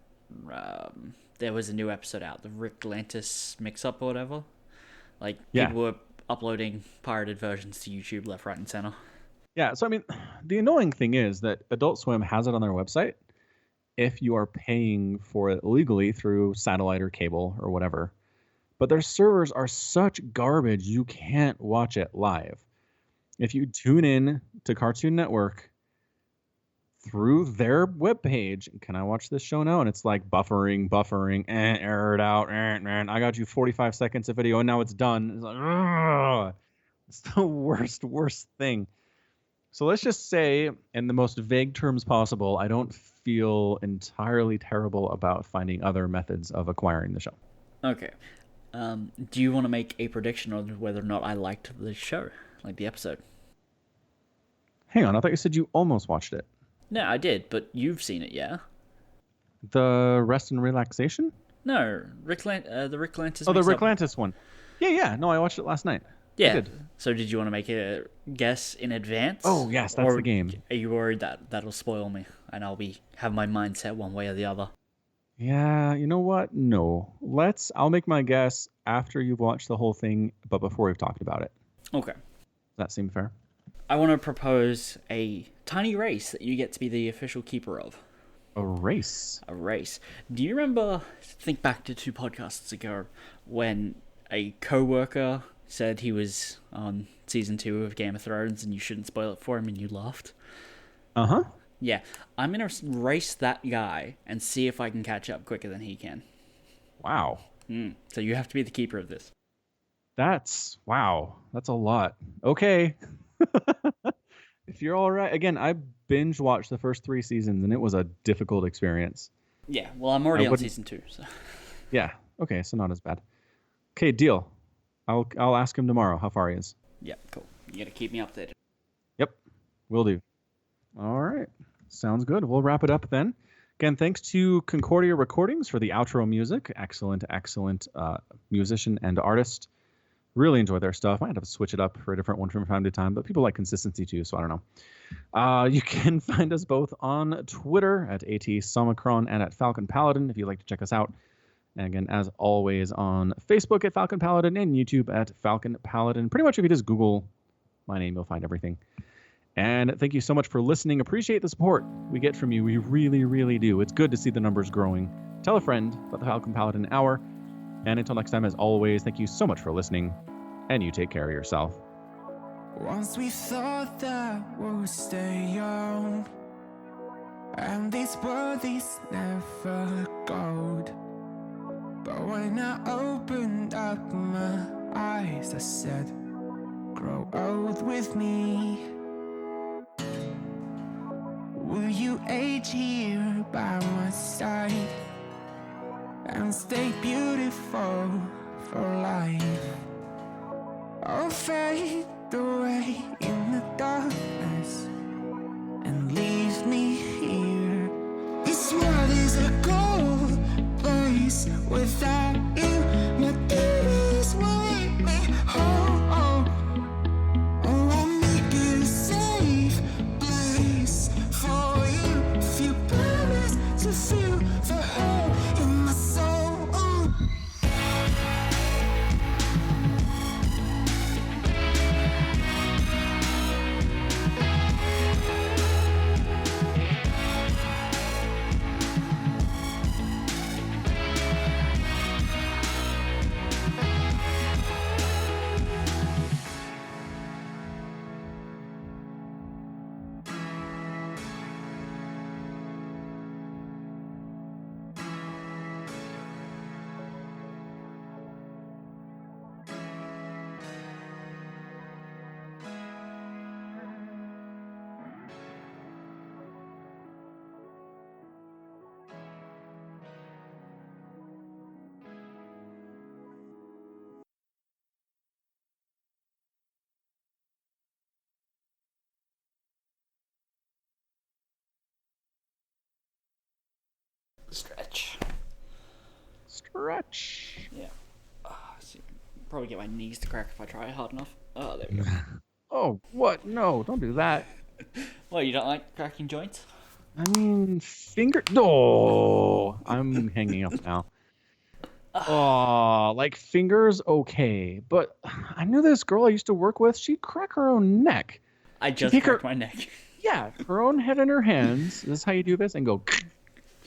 there was a new episode out, the Rick Lantis mix-up or whatever. Like, people were uploading pirated versions to YouTube left, right, and center. Yeah, so I mean, the annoying thing is that Adult Swim has it on their website if you are paying for it legally through satellite or cable or whatever. But their servers are such garbage, you can't watch it live. If you tune in to Cartoon Network through their webpage, can I watch this show now? And it's like buffering, errored out, I got you 45 seconds of video and now it's done. It's like, ugh. It's the worst thing. So let's just say, in the most vague terms possible, I don't feel entirely terrible about finding other methods of acquiring the show. Okay. Do you want to make a prediction on whether or not I liked the show, like the episode? Hang on, I thought you said you almost watched it. No, I did, but you've seen it, yeah? The Rest and Relaxation? No, the Rick Lantis. Oh, the Rick Lantis one. Yeah. No, I watched it last night. Yeah. So did you want to make a guess in advance? Oh, yes, that's the game. Are you worried that that'll spoil me and I'll have my mindset one way or the other? Yeah, you know what? No. I'll make my guess after you've watched the whole thing, but before we've talked about it. Okay. Does that seem fair? I want to propose a tiny race that you get to be the official keeper of. A race? A race. Do you remember, think back to 2 podcasts ago, when a co-worker said he was on season 2 of Game of Thrones and you shouldn't spoil it for him and you laughed? Uh-huh. Yeah, I'm going to race that guy and see if I can catch up quicker than he can. Wow. So you have to be the keeper of this. That's a lot. Okay. If you're all right. Again, I binge watched the first 3 seasons and it was a difficult experience. Yeah, well, I'm already on season 2. So. Yeah, okay, so not as bad. Okay, deal. I'll ask him tomorrow how far he is. Yeah, cool. You got to keep me updated. Yep, will do. All right. Sounds good. We'll wrap it up then. Again, thanks to Concordia Recordings for the outro music. Excellent musician and artist. Really enjoy their stuff. Might have to switch it up for a different one from time to time, but people like consistency too, so I don't know. You can find us both on Twitter at ATSomicron and at Falcon Paladin if you'd like to check us out. And again, as always, on Facebook at Falcon Paladin and YouTube at Falcon Paladin. Pretty much if you just Google my name, you'll find everything. And thank you so much for listening. Appreciate the support we get from you. We really, really do. It's good to see the numbers growing. Tell a friend about the Falcon Paladin Hour. And until next time, as always, thank you so much for listening. And you take care of yourself. Once we thought that we'll stay young, and these worthies never gold. But when I opened up my eyes, I said, grow old with me. Will you age here by my side and stay beautiful for life? Or fade away in the darkness and leave me here. This world is a cold place without you. My days will lead me home. Oh, I'll make it a safe place for you if you promise to feel the hurt in my soul. Stretch. Yeah. See, probably get my knees to crack if I try hard enough. Oh, there we go. Oh, what? No, don't do that. Well, you don't like cracking joints? I mean, I'm hanging up now. Oh, like fingers, okay. But I knew this girl I used to work with, she'd crack her own neck. I just cracked my neck. Yeah, her own head in her hands. This is how you do this, and go.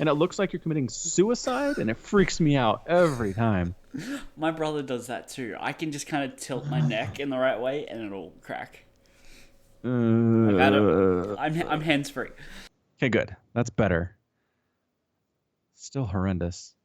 And it looks like you're committing suicide, and it freaks me out every time. My brother does that too. I can just kind of tilt my neck in the right way, and it'll crack. I'm hands free. Okay, good. That's better. Still horrendous.